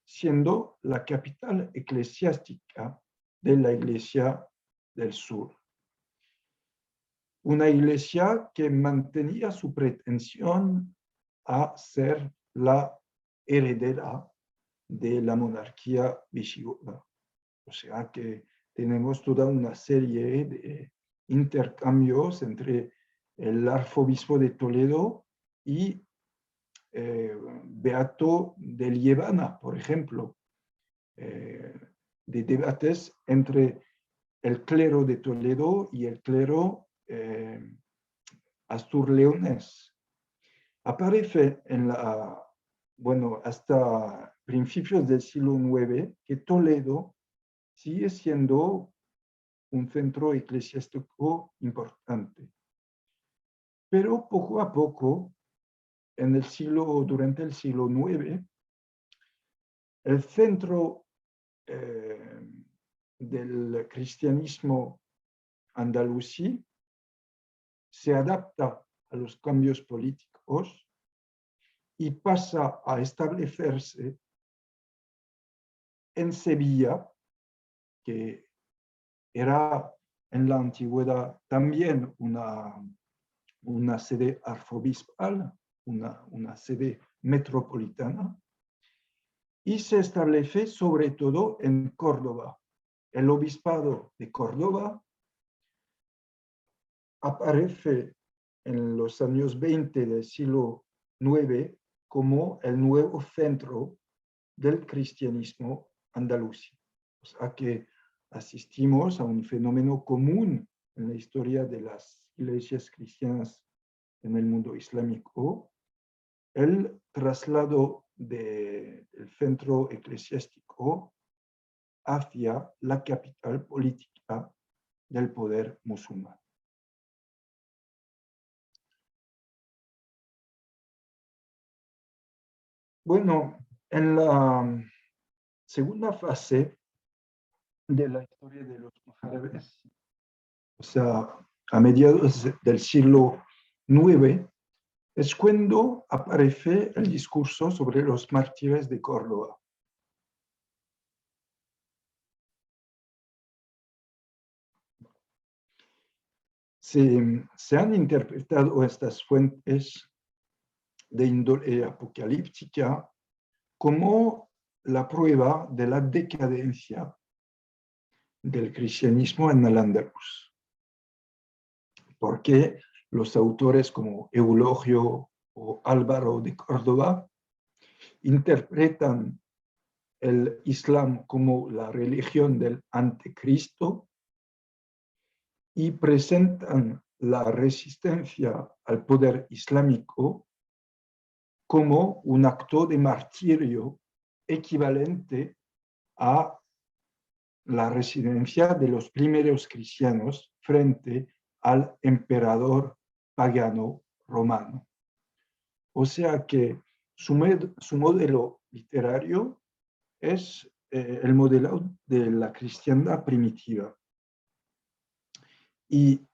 siendo la capital eclesiástica de la Iglesia del Sur. Una iglesia que mantenía su pretensión a ser la heredera de la monarquía visigoda. O sea que tenemos toda una serie de intercambios entre el arzobispo de Toledo y Beato de Liébana, por ejemplo, de debates entre el clero de Toledo y el clero asturleonés. Aparece hasta principios del siglo IX que Toledo sigue siendo un centro eclesiástico importante. Pero poco a poco, durante el siglo IX, el centro del cristianismo andalusí se adapta a los cambios políticos y pasa a establecerse en Sevilla, que era en la antigüedad también una sede arzobispal, una sede metropolitana, y se establece sobre todo en Córdoba. El obispado de Córdoba aparece en los años 20 del siglo IX como el nuevo centro del cristianismo andaluz. O sea que asistimos a un fenómeno común en la historia de las iglesias cristianas en el mundo islámico, el traslado del centro eclesiástico hacia la capital política del poder musulmán. Bueno, en la segunda fase de la historia de los mozárabes, o sea, a mediados del siglo IX, es cuando aparece el discurso sobre los mártires de Córdoba. Se han interpretado estas fuentes de índole apocalíptica como la prueba de la decadencia del cristianismo en el Andaluz, porque los autores como Eulogio o Álvaro de Córdoba interpretan el Islam como la religión del anticristo y presentan la resistencia al poder islámico como un acto de martirio equivalente a la resistencia de los primeros cristianos frente al emperador pagano romano. O sea que su modelo literario es el modelo de la cristiandad primitiva y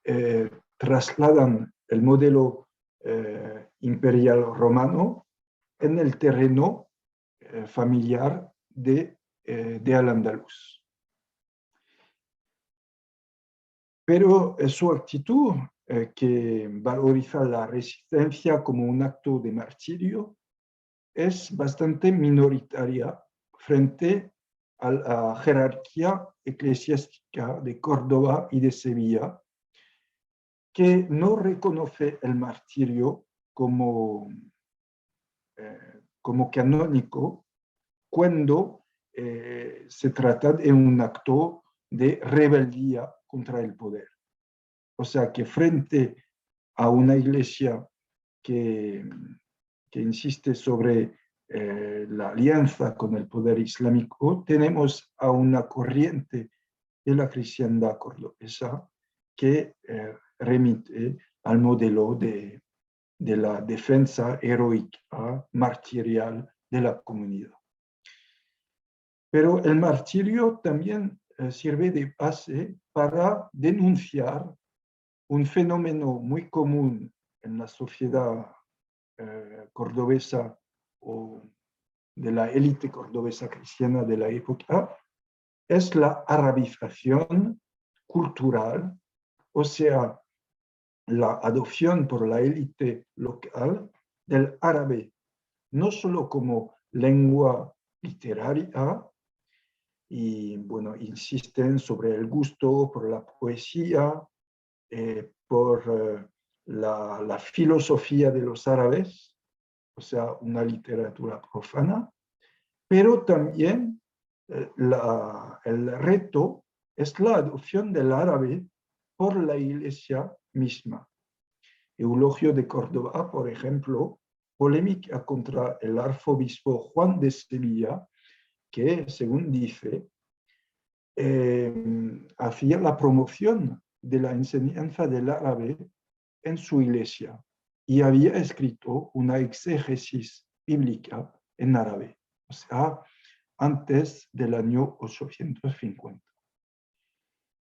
trasladan el modelo imperial romano en el terreno familiar de Al-Ándalus. Pero su actitud, que valoriza la resistencia como un acto de martirio, es bastante minoritaria frente a la jerarquía eclesiástica de Córdoba y de Sevilla, que no reconoce el martirio como canónico cuando se trata de un acto de rebeldía contra el poder. O sea que frente a una iglesia que insiste sobre la alianza con el poder islámico, tenemos a una corriente de la cristiandad cordobesa que remite al modelo de la defensa heroica, martirial de la comunidad. Pero el martirio también sirve de base para denunciar un fenómeno muy común en la sociedad cordobesa o de la élite cordobesa cristiana de la época, es la arabización cultural, o sea, la adopción por la élite local del árabe, no solo como lengua literaria, y bueno, insisten sobre el gusto por la poesía, por la filosofía de los árabes, o sea, una literatura profana, pero también el reto es la adopción del árabe por la iglesia misma. Eulogio de Córdoba, por ejemplo, polémica contra el arzobispo Juan de Sevilla, que, según dice, hacía la promoción de la enseñanza del árabe en su iglesia y había escrito una exégesis bíblica en árabe, o sea, antes del año 850.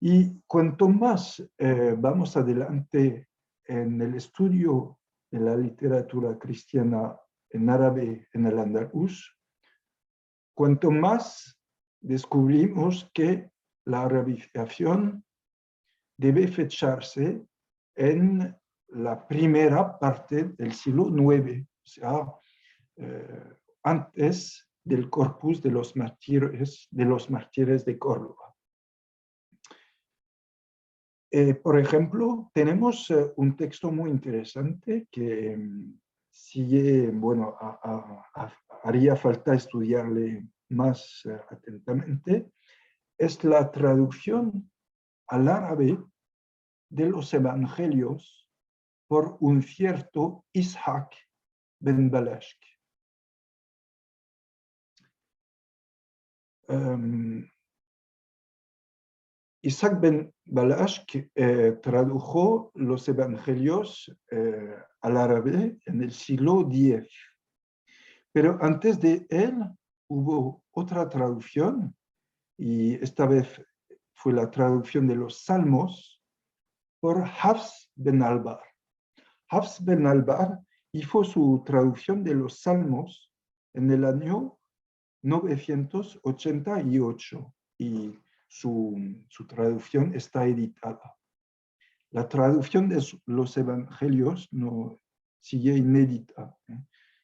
Y cuanto más vamos adelante en el estudio de la literatura cristiana en árabe en el andaluz, cuanto más descubrimos que la arabización debe fecharse en la primera parte del siglo IX, o sea, antes del corpus de los mártires de Córdoba. Por ejemplo, tenemos un texto muy interesante que sigue, bueno, haría falta estudiarle más atentamente, es la traducción al árabe de los evangelios por un cierto Ishaq ben Balashk. Ishaq ben Balashk tradujo los evangelios al árabe en el siglo X. Pero antes de él hubo otra traducción, y esta vez fue la traducción de los Salmos por Hafs ben Albar. Hafs ben Albar hizo su traducción de los Salmos en el año 988 y su traducción está editada. La traducción de los evangelios no sigue inédita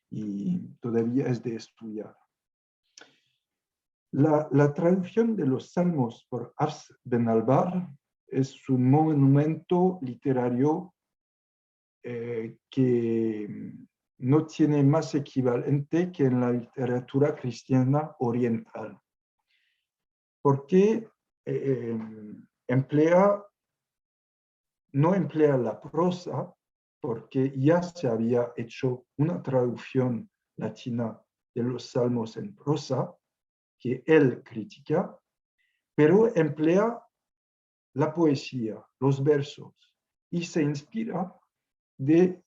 y todavía es de estudiar. La traducción de los Salmos por Hafs ben Albar es un monumento literario que no tiene más equivalente que en la literatura cristiana oriental, porque no emplea la prosa, porque ya se había hecho una traducción latina de los Salmos en prosa, que él critica, pero emplea la poesía, los versos, y se inspira de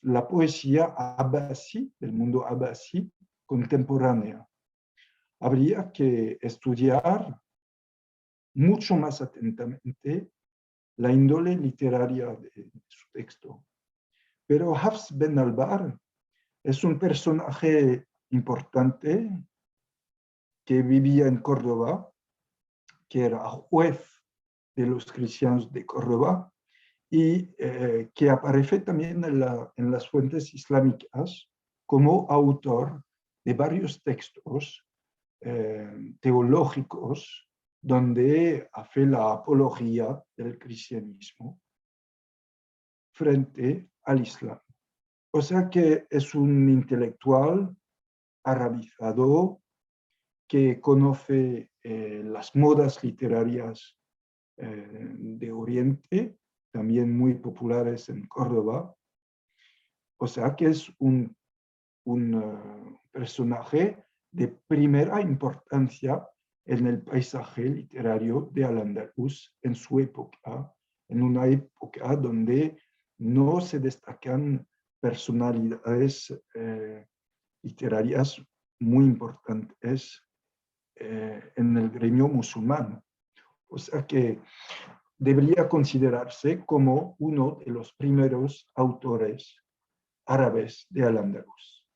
la poesía abasí, del mundo abasí contemporánea. Habría que estudiar mucho más atentamente la índole literaria de su texto. Pero Hafs ben Albar es un personaje importante que vivía en Córdoba, que era juez de los cristianos de Córdoba y que aparece también en las fuentes islámicas como autor de varios textos teológicos donde hace la apología del cristianismo frente al Islam. O sea que es un intelectual arabizado que conoce las modas literarias de Oriente, también muy populares en Córdoba. O sea que es un personaje de primera importancia en el paisaje literario de Al-Ándalus en su época, en una época donde no se destacan personalidades literarias muy importantes en el gremio musulmán. O sea que debería considerarse como uno de los primeros autores árabes de Al-Ándalus.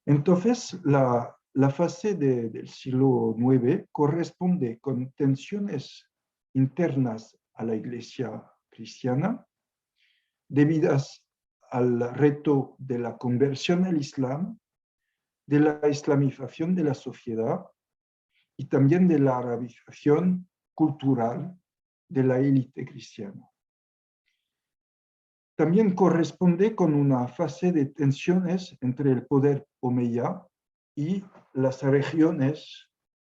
Entonces, la fase del siglo IX corresponde con tensiones internas a la Iglesia cristiana, debidas al reto de la conversión al Islam, de la islamización de la sociedad y también de la arabización cultural de la élite cristiana. También corresponde con una fase de tensiones entre el poder omeya y las regiones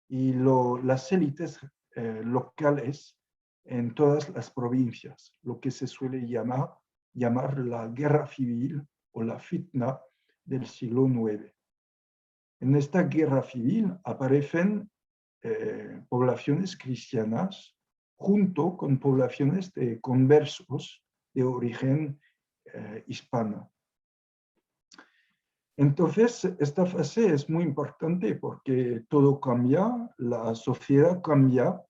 y las élites locales en todas las provincias, lo que se suele llamar llamar la guerra civil o la fitna del siglo IX. En esta guerra civil aparecen poblaciones cristianas junto con poblaciones de conversos de origen hispano. Entonces, esta fase es muy importante porque todo cambia, la sociedad cambia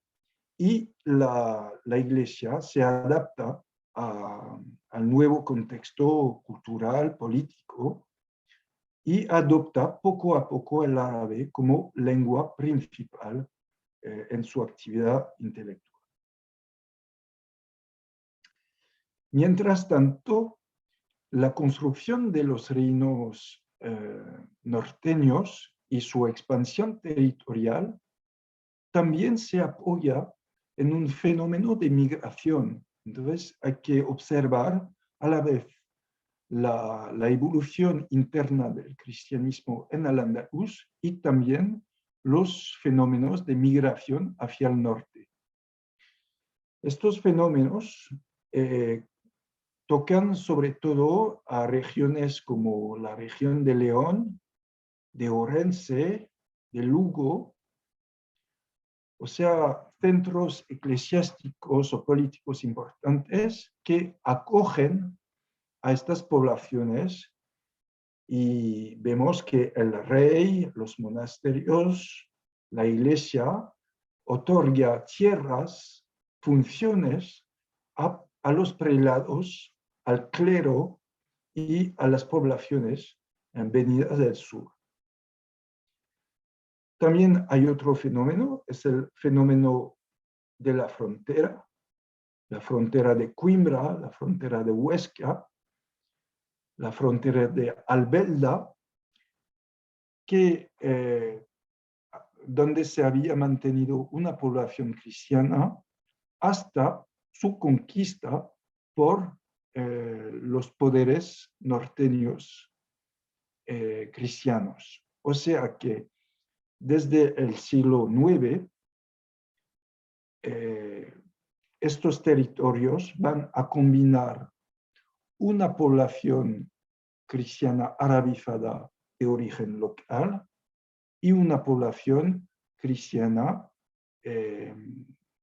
y la Iglesia se adapta al nuevo contexto cultural, político, y adopta poco a poco el árabe como lengua principal en su actividad intelectual. Mientras tanto, la construcción de los reinos norteños y su expansión territorial también se apoya en un fenómeno de migración. Entonces, hay que observar a la vez la evolución interna del cristianismo en Al-Ándalus y también los fenómenos de migración hacia el norte. Estos fenómenos tocan sobre todo a regiones como la región de León, de Orense, de Lugo, o sea, centros eclesiásticos o políticos importantes que acogen a estas poblaciones y vemos que el rey, los monasterios, la iglesia otorga tierras, funciones a los prelados, al clero y a las poblaciones venidas del sur. También hay otro fenómeno, es el fenómeno de la frontera de Coimbra, la frontera de Huesca, la frontera de Albelda, donde se había mantenido una población cristiana hasta su conquista por los poderes norteños cristianos. O sea que desde el siglo IX, estos territorios van a combinar una población cristiana arabizada de origen local y una población cristiana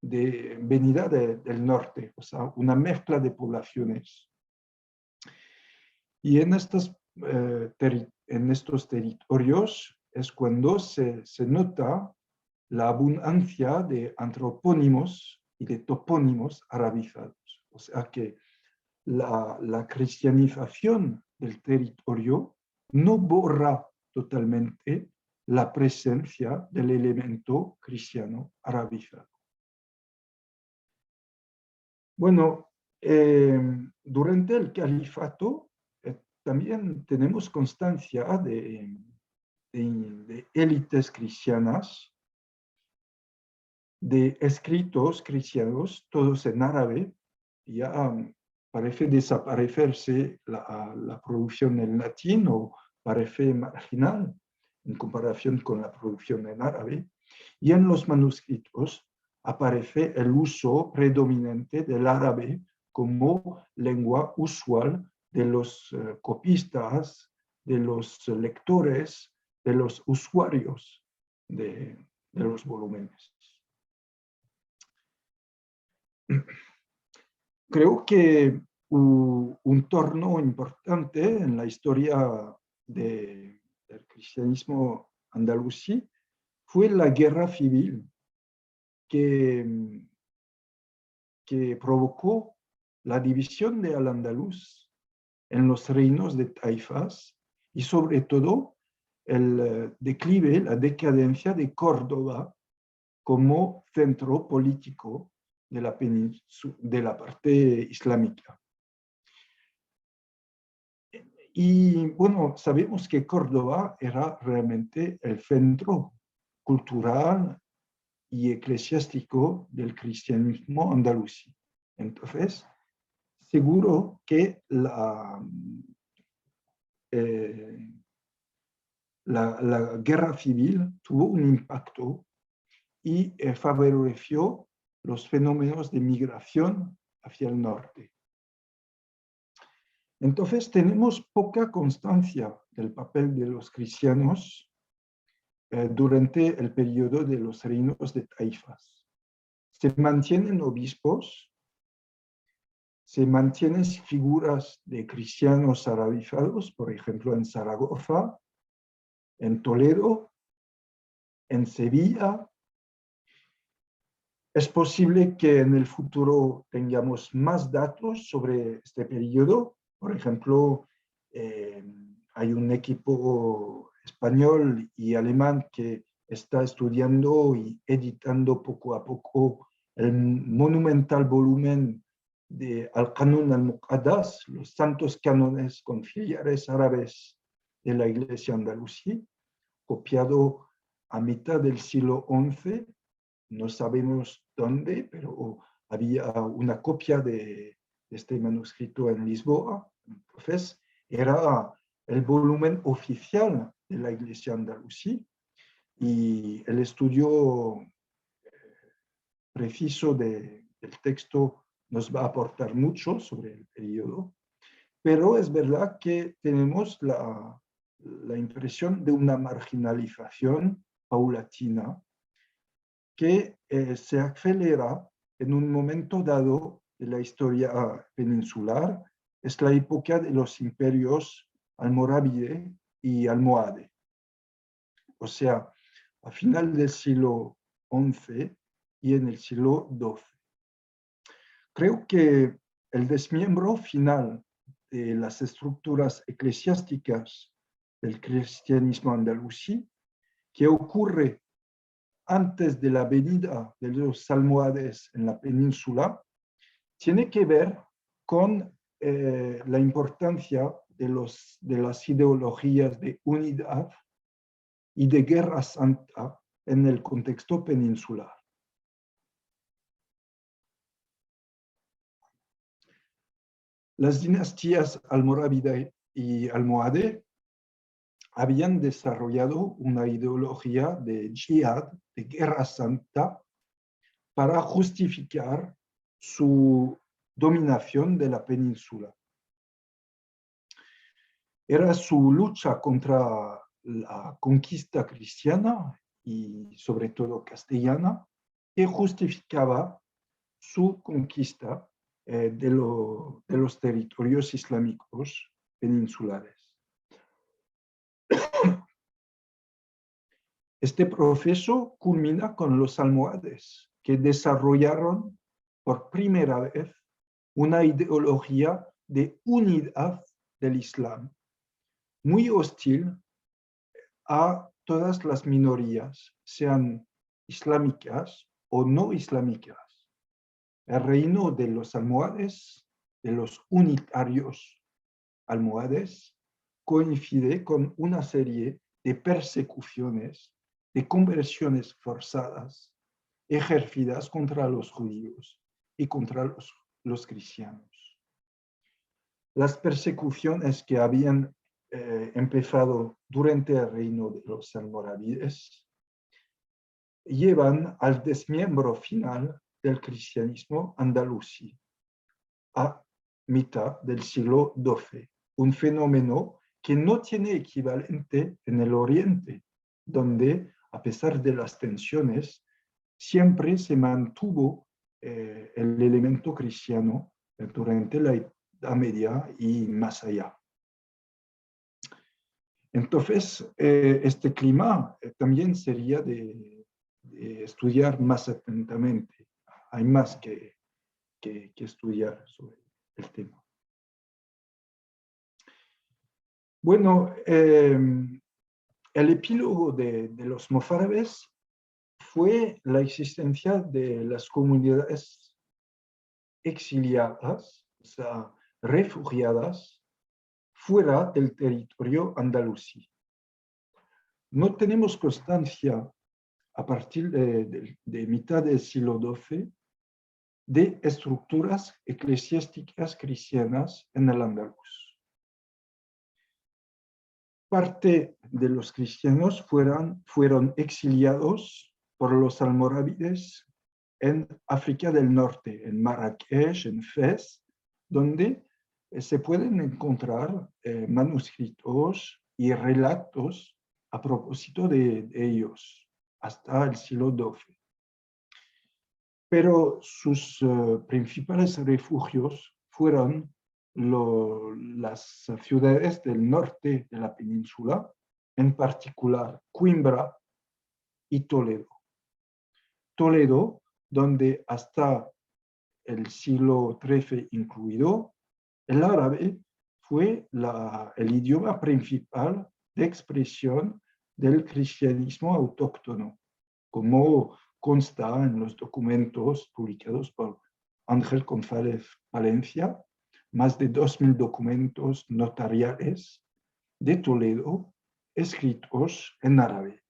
venida del norte, o sea, una mezcla de poblaciones. Y en estos territorios es cuando se nota la abundancia de antropónimos y de topónimos arabizados. O sea que la cristianización del territorio no borra totalmente la presencia del elemento cristiano arabizado. Bueno, durante el califato también tenemos constancia de élites cristianas, de escritos cristianos, todos en árabe. Ya parece desaparecerse la producción en latín o parece marginal en comparación con la producción en árabe. Y en los manuscritos aparece el uso predominante del árabe como lengua usual de los copistas, de los lectores, de los usuarios de los volúmenes. Creo que un torno importante en la historia del cristianismo andalusí fue la guerra civil que provocó la división de Al-Ándalus en los reinos de taifas y sobre todo el declive, la decadencia de Córdoba como centro político de la parte islámica. Y bueno, sabemos que Córdoba era realmente el centro cultural y eclesiástico del cristianismo andalusí. Entonces, seguro que la guerra civil tuvo un impacto y favoreció los fenómenos de migración hacia el norte. Entonces tenemos poca constancia del papel de los cristianos durante el periodo de los reinos de taifas. Se mantienen obispos, se mantienen figuras de cristianos arabizados, por ejemplo en Zaragoza, en Toledo, en Sevilla. Es posible que en el futuro tengamos más datos sobre este periodo. Por ejemplo, hay un equipo español y alemán que está estudiando y editando poco a poco el monumental volumen de Al-Qanun al-Muqaddas, los santos cánones conciliares árabes de la Iglesia andalusí, copiado a mitad del siglo XI. No sabemos dónde, pero había una copia de este manuscrito en Lisboa. Entonces, era el volumen oficial de la Iglesia andalusí y el estudio preciso del texto nos va a aportar mucho sobre el periodo, pero es verdad que tenemos la impresión de una marginalización paulatina que se acelera en un momento dado de la historia peninsular. Es la época de los imperios almorávide y almohade. O sea, a final del siglo XI y en el siglo XII. Creo que el desmiembro final de las estructuras eclesiásticas del cristianismo andalusí, que ocurre antes de la venida de los almohades en la península, tiene que ver con la importancia de las ideologías de unidad y de guerra santa en el contexto peninsular. Las dinastías almorávide y almohade habían desarrollado una ideología de jihad, de guerra santa, para justificar su dominación de la península. Era su lucha contra la conquista cristiana y sobre todo castellana que justificaba su conquista de los territorios islámicos peninsulares. Este proceso culmina con los almohades, que desarrollaron por primera vez una ideología de unidad del Islam, muy hostil a todas las minorías, sean islámicas o no islámicas. El reino de los almohades, de los unitarios almohades, coincide con una serie de persecuciones, de conversiones forzadas, ejercidas contra los judíos y contra los cristianos. Las persecuciones que habían empezado durante el reino de los almorávides llevan al desmiembro final del cristianismo andalusí a mitad del siglo XII, un fenómeno que no tiene equivalente en el Oriente, donde, a pesar de las tensiones, siempre se mantuvo el elemento cristiano durante la Edad Media y más allá. Entonces, este clima también sería de estudiar más atentamente. Hay más que estudiar sobre el tema. Bueno, el epílogo de los mozárabes fue la existencia de las comunidades exiliadas, o sea, refugiadas, fuera del territorio andalusí. No tenemos constancia a partir de mitad del siglo XII de estructuras eclesiásticas cristianas en el andaluz. Parte de los cristianos fueron exiliados por los almorávides en África del Norte, en Marrakech, en Fez, donde se pueden encontrar manuscritos y relatos a propósito de ellos hasta el siglo XII. Pero sus principales refugios fueron las ciudades del norte de la península, en particular Coimbra y Toledo. Toledo, donde hasta el siglo XIII incluido, el árabe fue el idioma principal de expresión del cristianismo autóctono, como consta en los documentos publicados por Ángel González Valencia, más de 2000 documentos notariales de Toledo escritos en árabe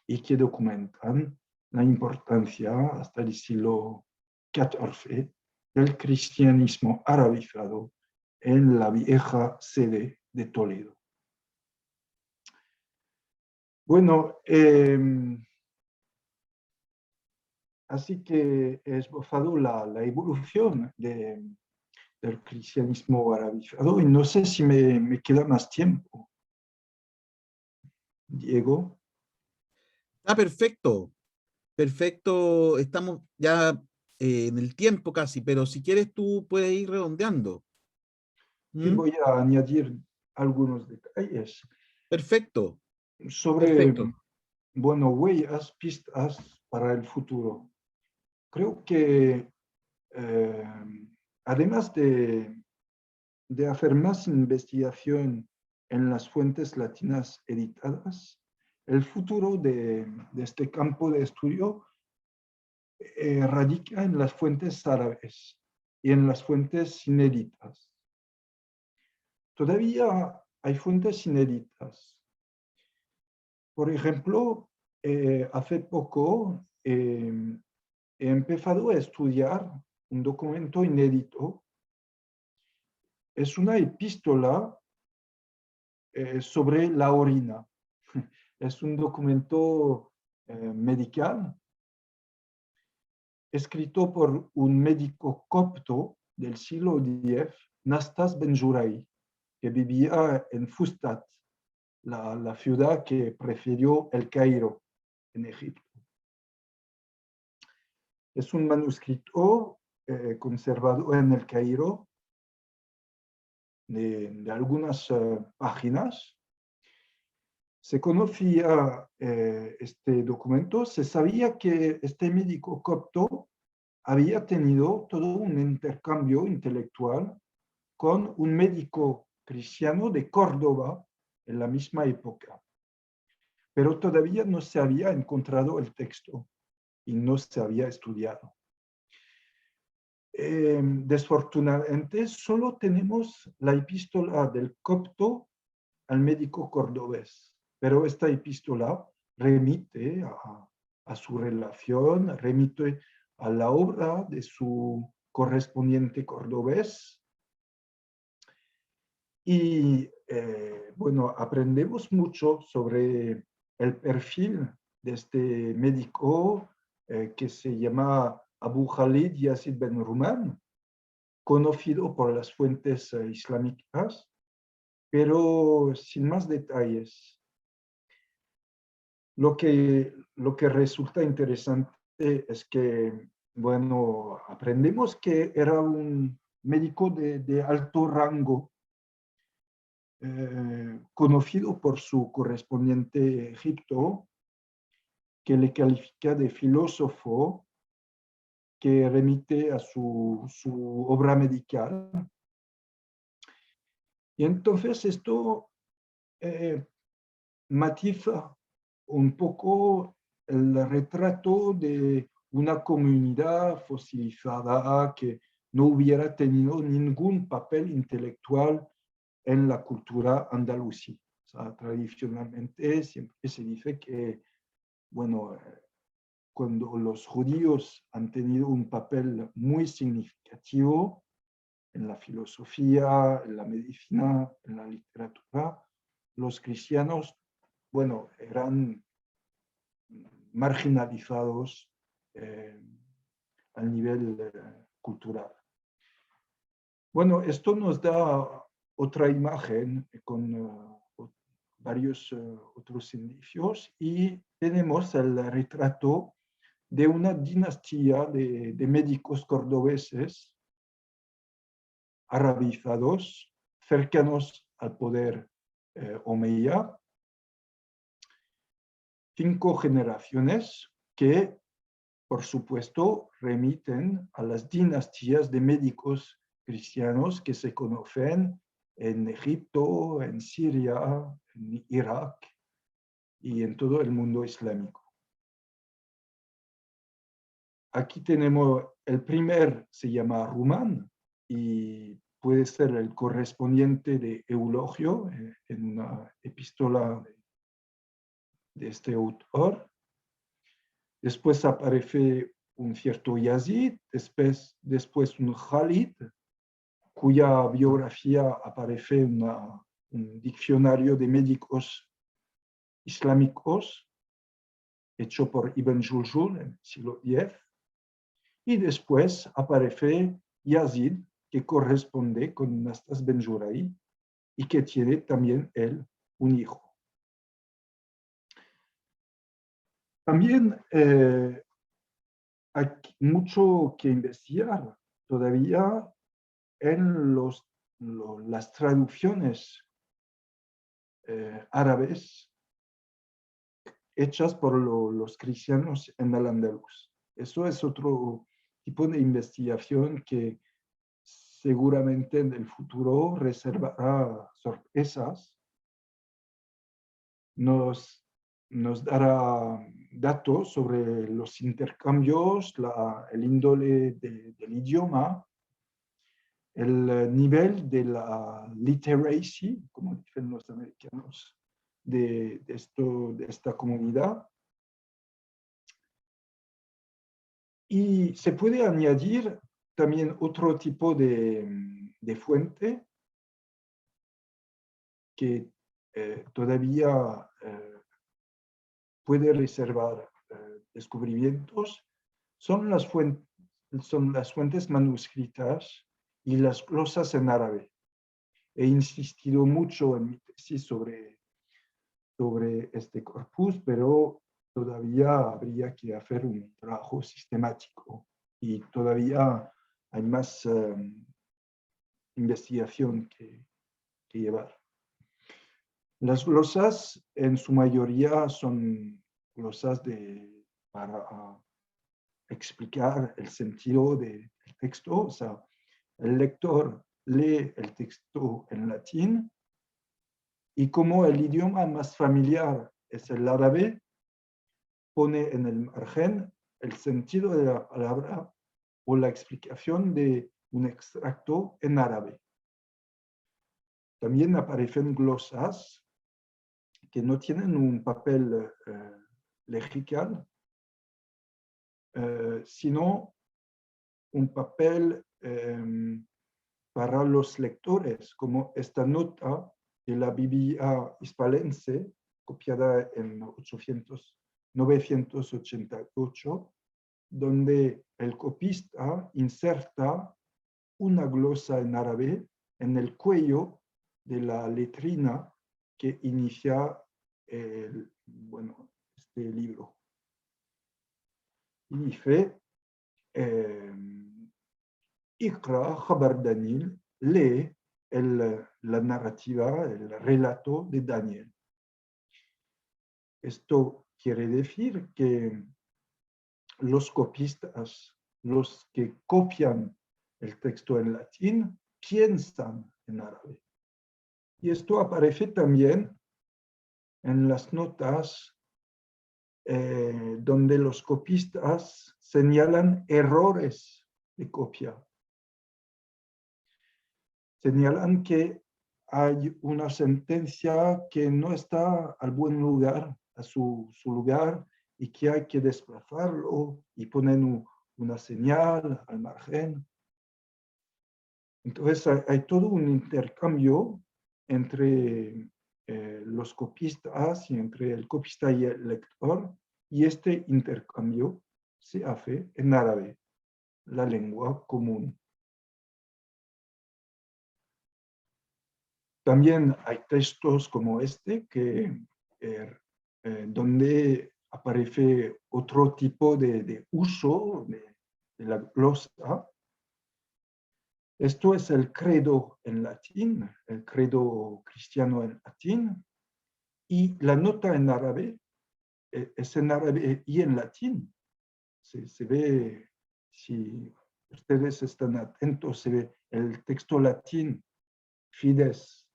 y que documentan la importancia hasta el siglo XIV del cristianismo arabizado en la vieja sede de Toledo. Bueno, así que he esbozado la evolución del cristianismo arabizado y no sé si me queda más tiempo. Diego.
Ah, perfecto. Perfecto. Estamos ya en el tiempo casi, pero si quieres tú puedes ir redondeando.
Sí,
¿Mm?
voy a añadir algunos detalles
Perfecto,
sobre,
perfecto.
bueno, huellas, pistas para el futuro. Creo que además de hacer más investigación en las fuentes latinas editadas, el futuro de este campo de estudio radica en las fuentes árabes y en las fuentes inéditas. Todavía hay fuentes inéditas. Por ejemplo, hace poco he empezado a estudiar un documento inédito. Es una epístola sobre la orina. Es un documento medical escrito por un médico copto del siglo X, Nastas Ben-Juray, que vivía en Fustat, la ciudad que precedió el Cairo en Egipto. Es un manuscrito conservado en el Cairo de algunas páginas. Se conocía este documento, se sabía que este médico copto había tenido todo un intercambio intelectual con un médico cristiano de Córdoba en la misma época, pero todavía no se había encontrado el texto y no se había estudiado. Desfortunadamente, solo tenemos la epístola del copto al médico cordobés, pero esta epístola remite a su relación, remite a la obra de su correspondiente cordobés y bueno, aprendemos mucho sobre el perfil de este médico que se llama Abu Khalid Yazid Ben Rumán, conocido por las fuentes islámicas, pero sin más detalles. Lo que resulta interesante es que, bueno, aprendemos que era un médico de alto rango, conocido por su correspondiente Egipto, que le califica de filósofo, que remite a su obra medical. Y entonces esto matiza un poco el retrato de una comunidad fosilizada que no hubiera tenido ningún papel intelectual en la cultura andalusí. O sea, tradicionalmente siempre se dice que, bueno, cuando los judíos han tenido un papel muy significativo en la filosofía, en la medicina, en la literatura, los cristianos, bueno, eran marginalizados a nivel cultural. Bueno, esto nos da otra imagen con varios otros indicios y tenemos el retrato de una dinastía de médicos cordobeses arabizados cercanos al poder omeya, 5 generaciones que, por supuesto, remiten a las dinastías de médicos cristianos que se conocen en Egipto, en Siria, en Irak y en todo el mundo islámico. Aquí tenemos el primer, se llama Rumán, y puede ser el correspondiente de Eulogio en una epístola de este autor. Después aparece un cierto Yazid, después un Khalid, cuya biografía aparece en un diccionario de médicos islámicos hecho por Ibn Juljul en el siglo X. Y después aparece Yazid, que corresponde con Nastas Ben Juraí y que tiene también él un hijo. También hay mucho que investigar todavía en las traducciones árabes hechas por los cristianos en el Andaluz. Eso es otro tipo de investigación que seguramente en el futuro reservará sorpresas, nos dará datos sobre los intercambios, el índole del idioma, el nivel de la literacy, como dicen los americanos, de esta comunidad. Y se puede añadir también otro tipo de fuente que todavía puede reservar descubrimientos, son las fuentes manuscritas y las glosas en árabe. He insistido mucho en mi tesis sobre este corpus, pero todavía habría que hacer un trabajo sistemático y todavía hay más investigación que llevar. Las glosas en su mayoría son glosas para explicar el sentido del texto, o sea, el lector lee el texto en latín y como el idioma más familiar es el árabe, pone en el margen el sentido de la palabra o la explicación de un extracto en árabe. También aparecen glosas que no tienen un papel lexical, sino un papel para los lectores, como esta nota de la Biblia hispalense, copiada en 988, donde el copista inserta una glosa en árabe en el cuello de la letrina que inicia este libro. Y dice, Iqra Khabar Daniel, lee la narrativa, el relato de Daniel. Esto quiere decir que los copistas, los que copian el texto en latín, piensan en árabe. Y esto aparece también en las notas donde los copistas señalan errores de copia. Señalan que hay una sentencia que no está al buen lugar, a su lugar, y que hay que desplazarlo y ponen una señal al margen. Entonces hay todo un intercambio entre los copistas y entre el copista y el lector, y este intercambio se hace en árabe, la lengua común. También hay textos como este donde aparece otro tipo de uso de la glosa. Esto es el credo en latín, el credo cristiano en latín, y la nota en árabe es en árabe y en latín. Se ve, si ustedes están atentos, se ve el texto latín, Fides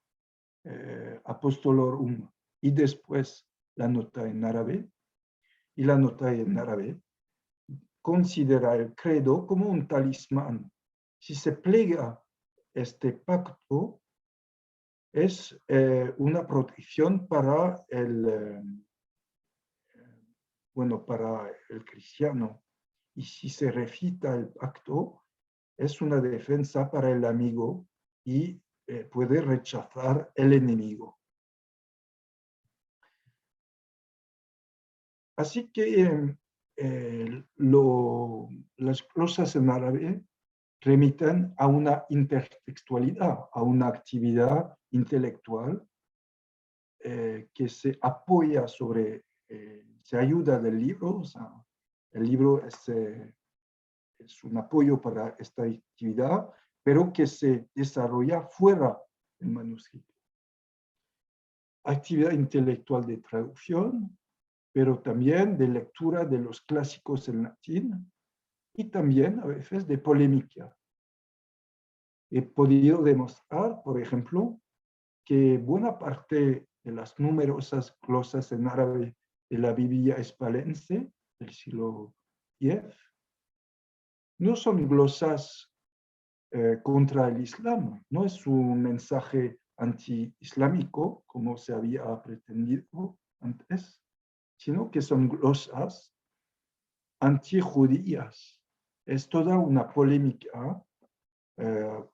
Apostolorum, y después la nota en árabe. Y la nota en árabe considera el credo como un talismán. Si se plega este pacto, es una protección para para el cristiano. Y si se refita el pacto, es una defensa para el amigo y puede rechazar el enemigo. Así que las glosas en árabe remiten a una intertextualidad, a una actividad intelectual que se apoya se ayuda del libro. O sea, el libro es un apoyo para esta actividad, pero que se desarrolla fuera del manuscrito. Actividad intelectual de traducción, pero también de lectura de los clásicos en latín y también a veces de polémica. He podido demostrar, por ejemplo, que buena parte de las numerosas glosas en árabe de la Biblia hispalense del siglo X no son glosas contra el Islam, no es un mensaje anti-islámico como se había pretendido antes, sino que son glosas antijudías. Es toda una polémica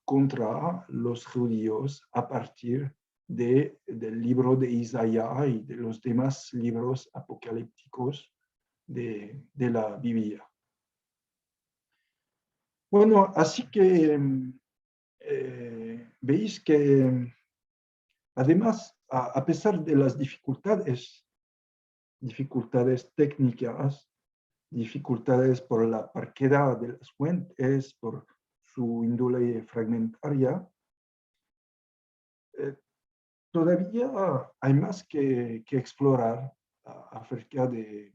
contra los judíos a partir del libro de Isaías y de los demás libros apocalípticos de la Biblia. Bueno, así que veis que además, a pesar de las dificultades técnicas, dificultades por la parquedad de las fuentes, por su índole fragmentaria, todavía hay más que explorar acerca de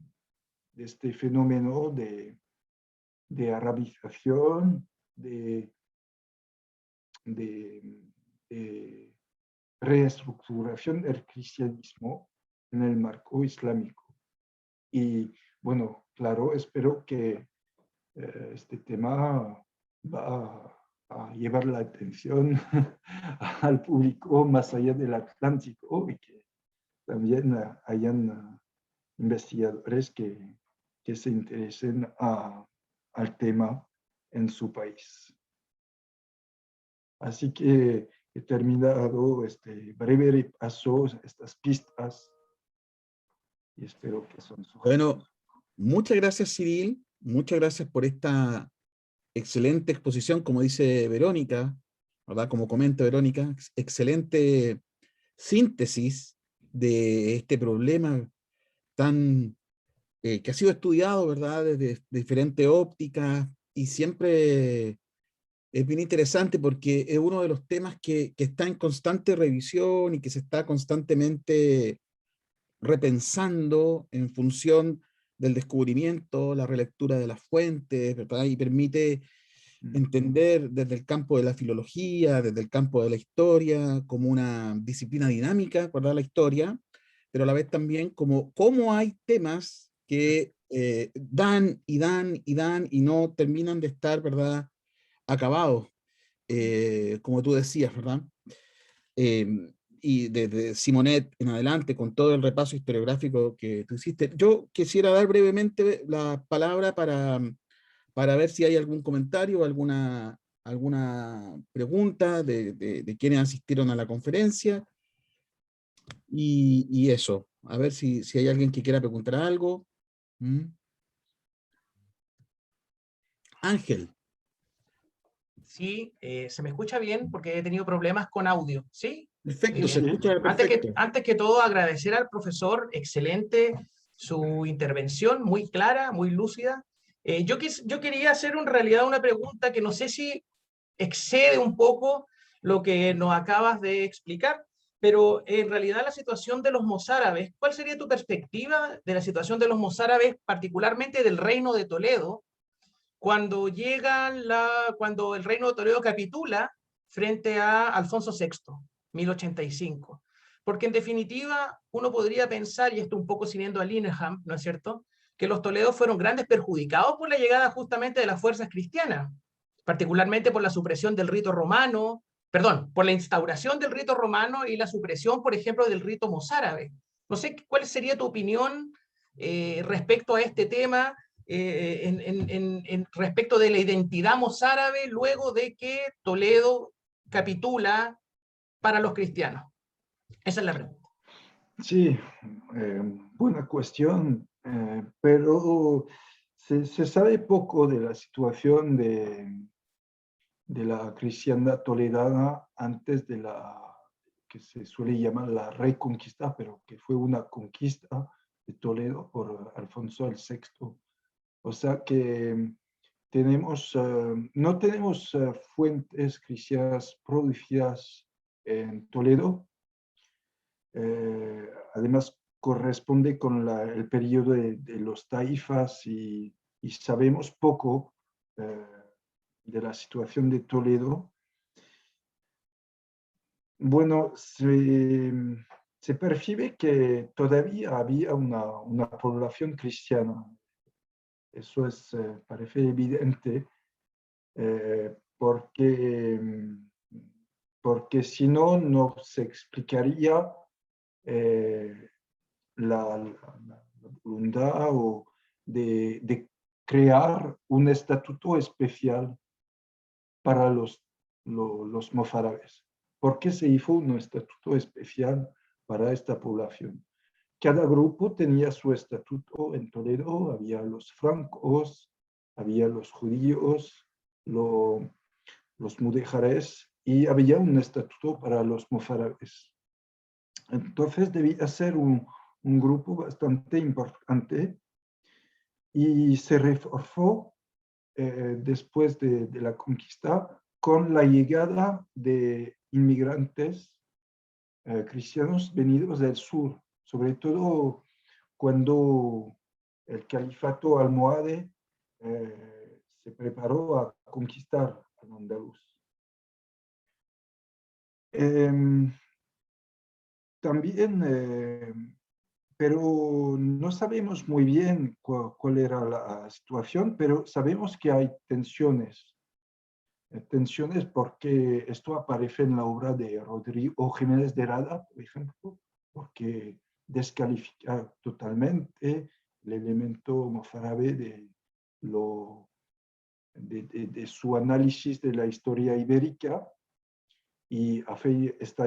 este fenómeno de arabización, de reestructuración del cristianismo en el marco islámico. Y bueno, claro, espero que este tema va a llevar la atención al público más allá del Atlántico y que también hayan investigadores que se interesen al tema en su país. Así que he terminado este breve repaso, estas pistas, y espero que son
Bueno,
suficientes.
muchas gracias, Cyril. Muchas gracias por esta excelente exposición, como dice Verónica, ¿verdad? Como comenta Verónica, excelente síntesis de este problema tan que ha sido estudiado, ¿verdad? Desde diferentes ópticas y siempre es bien interesante porque es uno de los temas que está en constante revisión y que se está constantemente repensando en función del descubrimiento, la relectura de las fuentes, ¿verdad? Y permite entender desde el campo de la filología, desde el campo de la historia, como una disciplina dinámica, ¿verdad? La historia, pero a la vez también como cómo hay temas que dan y dan y dan y no terminan de estar, ¿verdad? Acabados, como tú decías, ¿verdad? Eh, y desde Simonet en adelante, con todo el repaso historiográfico que tú hiciste. Yo quisiera dar brevemente la palabra para ver si hay algún comentario, alguna pregunta de quienes asistieron a la conferencia. Y eso, a ver si hay alguien que quiera preguntar algo. ¿Mm? Ángel.
Sí, se me escucha bien porque he tenido problemas con audio, ¿sí?
Perfecto,
Muy
se
bien.
escucha perfecto.
Antes que todo, agradecer al profesor, excelente su intervención, muy clara, muy lúcida. Yo quería hacer en realidad una pregunta que no sé si excede un poco lo que nos acabas de explicar, pero en realidad la situación de los mozárabes, ¿cuál sería tu perspectiva de la situación de los mozárabes, particularmente del Reino de Toledo, cuando el Reino de Toledo capitula frente a Alfonso VI, 1085? Porque en definitiva uno podría pensar, y esto un poco siguiendo a Linehan, ¿no es cierto?, que los Toledos fueron grandes perjudicados por la llegada justamente de las fuerzas cristianas, particularmente por la supresión del rito romano, perdón, por la instauración del rito romano y la supresión, por ejemplo, del rito mozárabe. No sé cuál sería tu opinión respecto a este tema, respecto de la identidad mozárabe luego de que Toledo capitula para los cristianos. Esa es la pregunta.
Sí, buena cuestión, pero se sabe poco de la situación de la cristiandad toledana antes de la que se suele llamar la Reconquista, pero que fue una conquista de Toledo por Alfonso VI. O sea que no tenemos fuentes cristianas producidas en Toledo. Además, corresponde con el periodo de los taifas y sabemos poco de la situación de Toledo. Bueno, se percibe que todavía había una población cristiana. Eso parece evidente, porque si no, no se explicaría la voluntad de crear un estatuto especial para los mozárabes. ¿Por qué se hizo un estatuto especial para esta población? Cada grupo tenía su estatuto. En Toledo había los francos, había los judíos, los mudéjares, y había un estatuto para los mozárabes. Entonces debía ser un grupo bastante importante y se reforzó después de la conquista con la llegada de inmigrantes cristianos venidos del sur, sobre todo cuando el califato almohade se preparó a conquistar al Andaluz. También, pero no sabemos muy bien cuál era la situación, pero sabemos que hay tensiones. Tensiones porque esto aparece en la obra de Rodrigo Jiménez de Rada, por ejemplo, porque descalifica totalmente el elemento mozárabe de su análisis de la historia ibérica y hace esta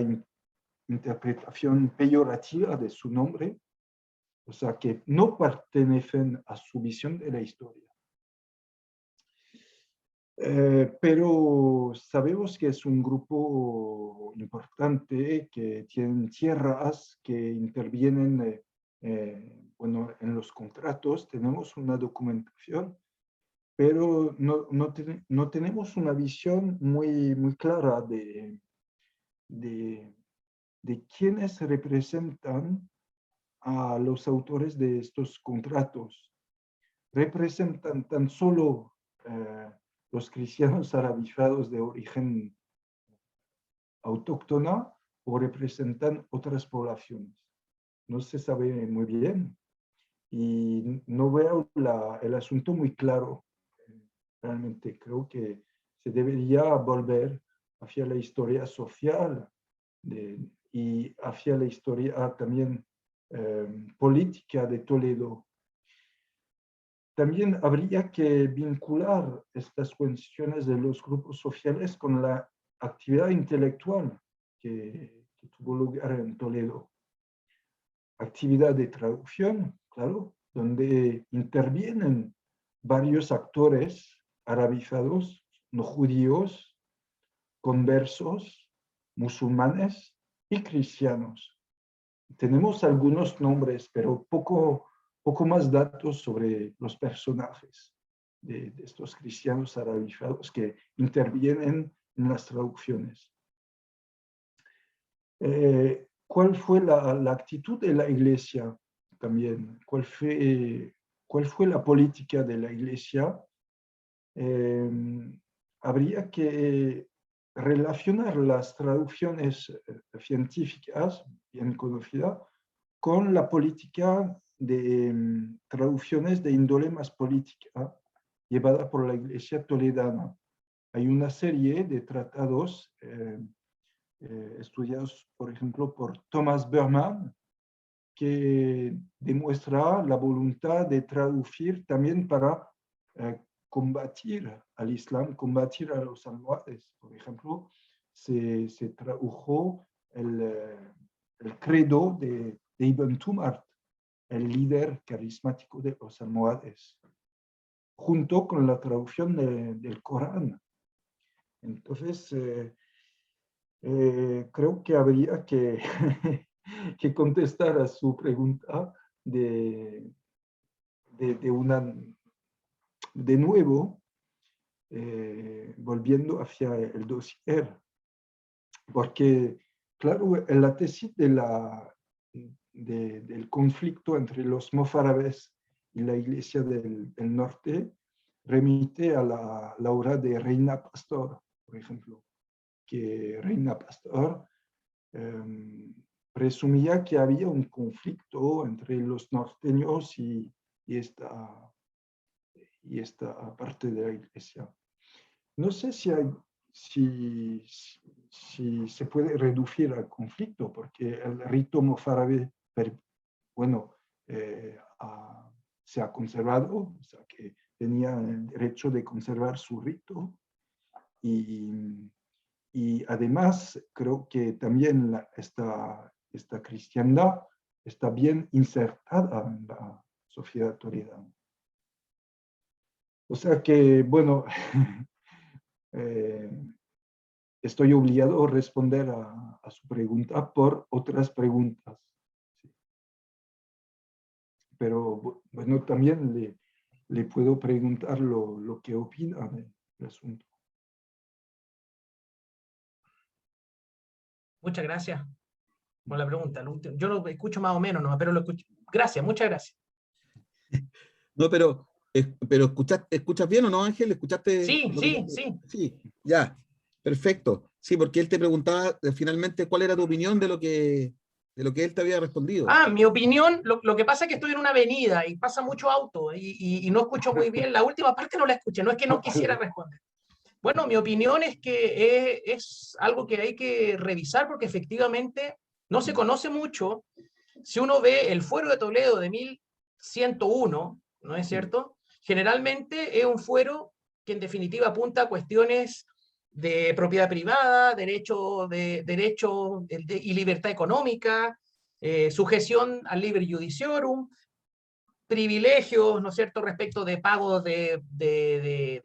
interpretación peyorativa de su nombre, o sea que no pertenecen a su visión de la historia. Pero sabemos que es un grupo importante, que tienen tierras, que intervienen bueno, en los contratos. Tenemos una documentación, pero no tenemos una visión muy clara de quiénes representan a los autores de estos contratos. ¿Representan tan solo los cristianos arabizados de origen autóctona o representan otras poblaciones? No se sabe muy bien y no veo el asunto muy claro. Realmente creo que se debería volver hacia la historia social y hacia la historia también política de Toledo. También habría que vincular estas cuestiones de los grupos sociales con la actividad intelectual que tuvo lugar en Toledo. Actividad de traducción, claro, donde intervienen varios actores arabizados, no judíos, conversos, musulmanes, y cristianos. Tenemos algunos nombres, pero poco más datos sobre los personajes de estos cristianos arabizados que intervienen en las traducciones. ¿Cuál fue la actitud de la Iglesia también? ¿Cuál fue la política de la Iglesia? Habría que relacionar las traducciones científicas, bien conocidas, con la política de traducciones de índole más política llevada por la Iglesia toledana. Hay una serie de tratados estudiados, por ejemplo, por Thomas Berman, que demuestra la voluntad de traducir también para combatir al Islam, combatir a los almohades. Por ejemplo, se tradujo el credo de Ibn Tumart, el líder carismático de los almohades, junto con la traducción del Corán. Entonces, creo que habría que, que contestar a su pregunta de nuevo, volviendo hacia el dossier, porque, claro, la tesis del conflicto entre los mozárabes y la Iglesia del Norte remite a la obra de Reina Pastor, por ejemplo, que Reina Pastor presumía que había un conflicto entre los norteños y esta parte de la Iglesia. No sé si se puede reducir al conflicto, porque el rito mozárabe, bueno, se ha conservado, o sea que tenía el derecho de conservar su rito, y además creo que también esta cristiandad está bien insertada en la sociedad toledana. O sea que, bueno, estoy obligado a responder a su pregunta por otras preguntas. Pero, bueno, también le puedo preguntar lo que opina del asunto.
Muchas gracias por la pregunta. Yo lo escucho más o menos, ¿no? Pero lo escucho. Gracias, muchas gracias.
No, pero ¿escuchas bien o no, Ángel? ¿Escuchaste?
Sí, sí, sí.
Sí, ya, perfecto. Sí, porque él te preguntaba finalmente cuál era tu opinión de lo que él te había respondido.
Mi opinión, lo que pasa es que estoy en una avenida y pasa mucho auto y no escucho muy bien. La última parte no la escuché, no es que no quisiera responder. Bueno, mi opinión es que es algo que hay que revisar porque efectivamente no se conoce mucho. Si uno ve el Fuero de Toledo de 1101, ¿no es cierto? Generalmente es un fuero que en definitiva apunta a cuestiones de propiedad privada, derecho y libertad económica, sujeción al libre judiciorum, privilegios, ¿no es cierto?, respecto de pagos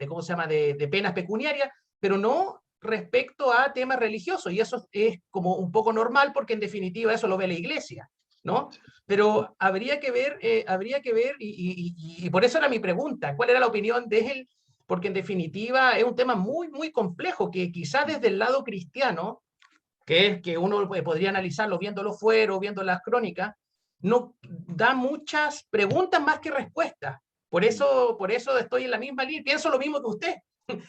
¿cómo se llama?, de penas pecuniarias, pero no respecto a temas religiosos, y eso es como un poco normal porque en definitiva eso lo ve la Iglesia, ¿no? Pero habría que ver, y por eso era mi pregunta, ¿cuál era la opinión de él? Porque en definitiva es un tema muy, muy complejo que quizás desde el lado cristiano, que es que uno podría analizarlo viendo los fueros, viendo las crónicas, no da muchas preguntas más que respuestas. Por eso estoy en la misma línea, pienso lo mismo que usted,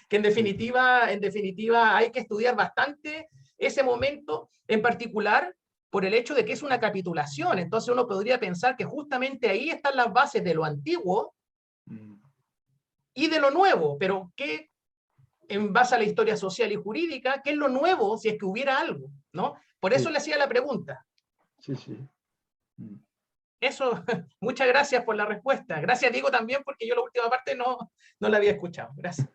que en definitiva hay que estudiar bastante ese momento en particular por el hecho de que es una capitulación. Entonces uno podría pensar que justamente ahí están las bases de lo antiguo y de lo nuevo, pero ¿qué, en base a la historia social y jurídica, qué es lo nuevo si es que hubiera algo, ¿no? Por eso le hacía la pregunta.
Sí, sí.
Eso, muchas gracias por la respuesta. Gracias, Diego, también, porque yo la última parte no la había escuchado. Gracias.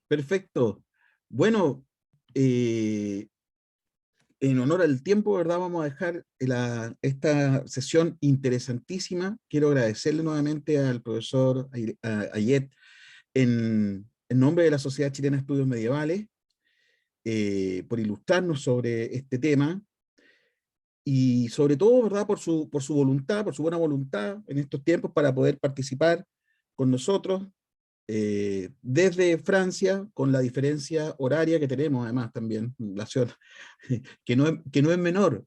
Perfecto. Bueno, en honor al tiempo, ¿verdad? Vamos a dejar esta sesión interesantísima. Quiero agradecerle nuevamente al profesor Ayet en nombre de la Sociedad Chilena de Estudios Medievales por ilustrarnos sobre este tema. y sobre todo, ¿verdad? Por su voluntad, por su buena voluntad en estos tiempos para poder participar con nosotros desde Francia, con la diferencia horaria que tenemos además también, la ciudad, que no es menor.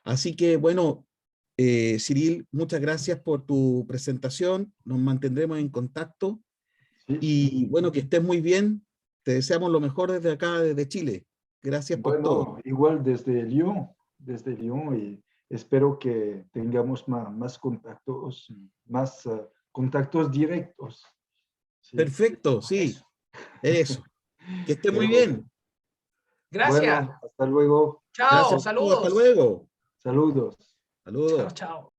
Así que, bueno, Cyril, muchas gracias por tu presentación, nos mantendremos en contacto
Sí,
y
sí.
bueno, que estés muy bien, te deseamos lo mejor desde acá, desde Chile. Gracias por todo.
Bueno, igual desde Lyon, y espero que tengamos más contactos, más contactos directos. Sí,
Perfecto, sí,
Eso.
eso. Que esté muy
pero
bien.
Gracias.
bueno, hasta luego.
Chao,
Gracias, hasta
saludos.
luego.
Saludos.
Chao,
Saludos.
chao.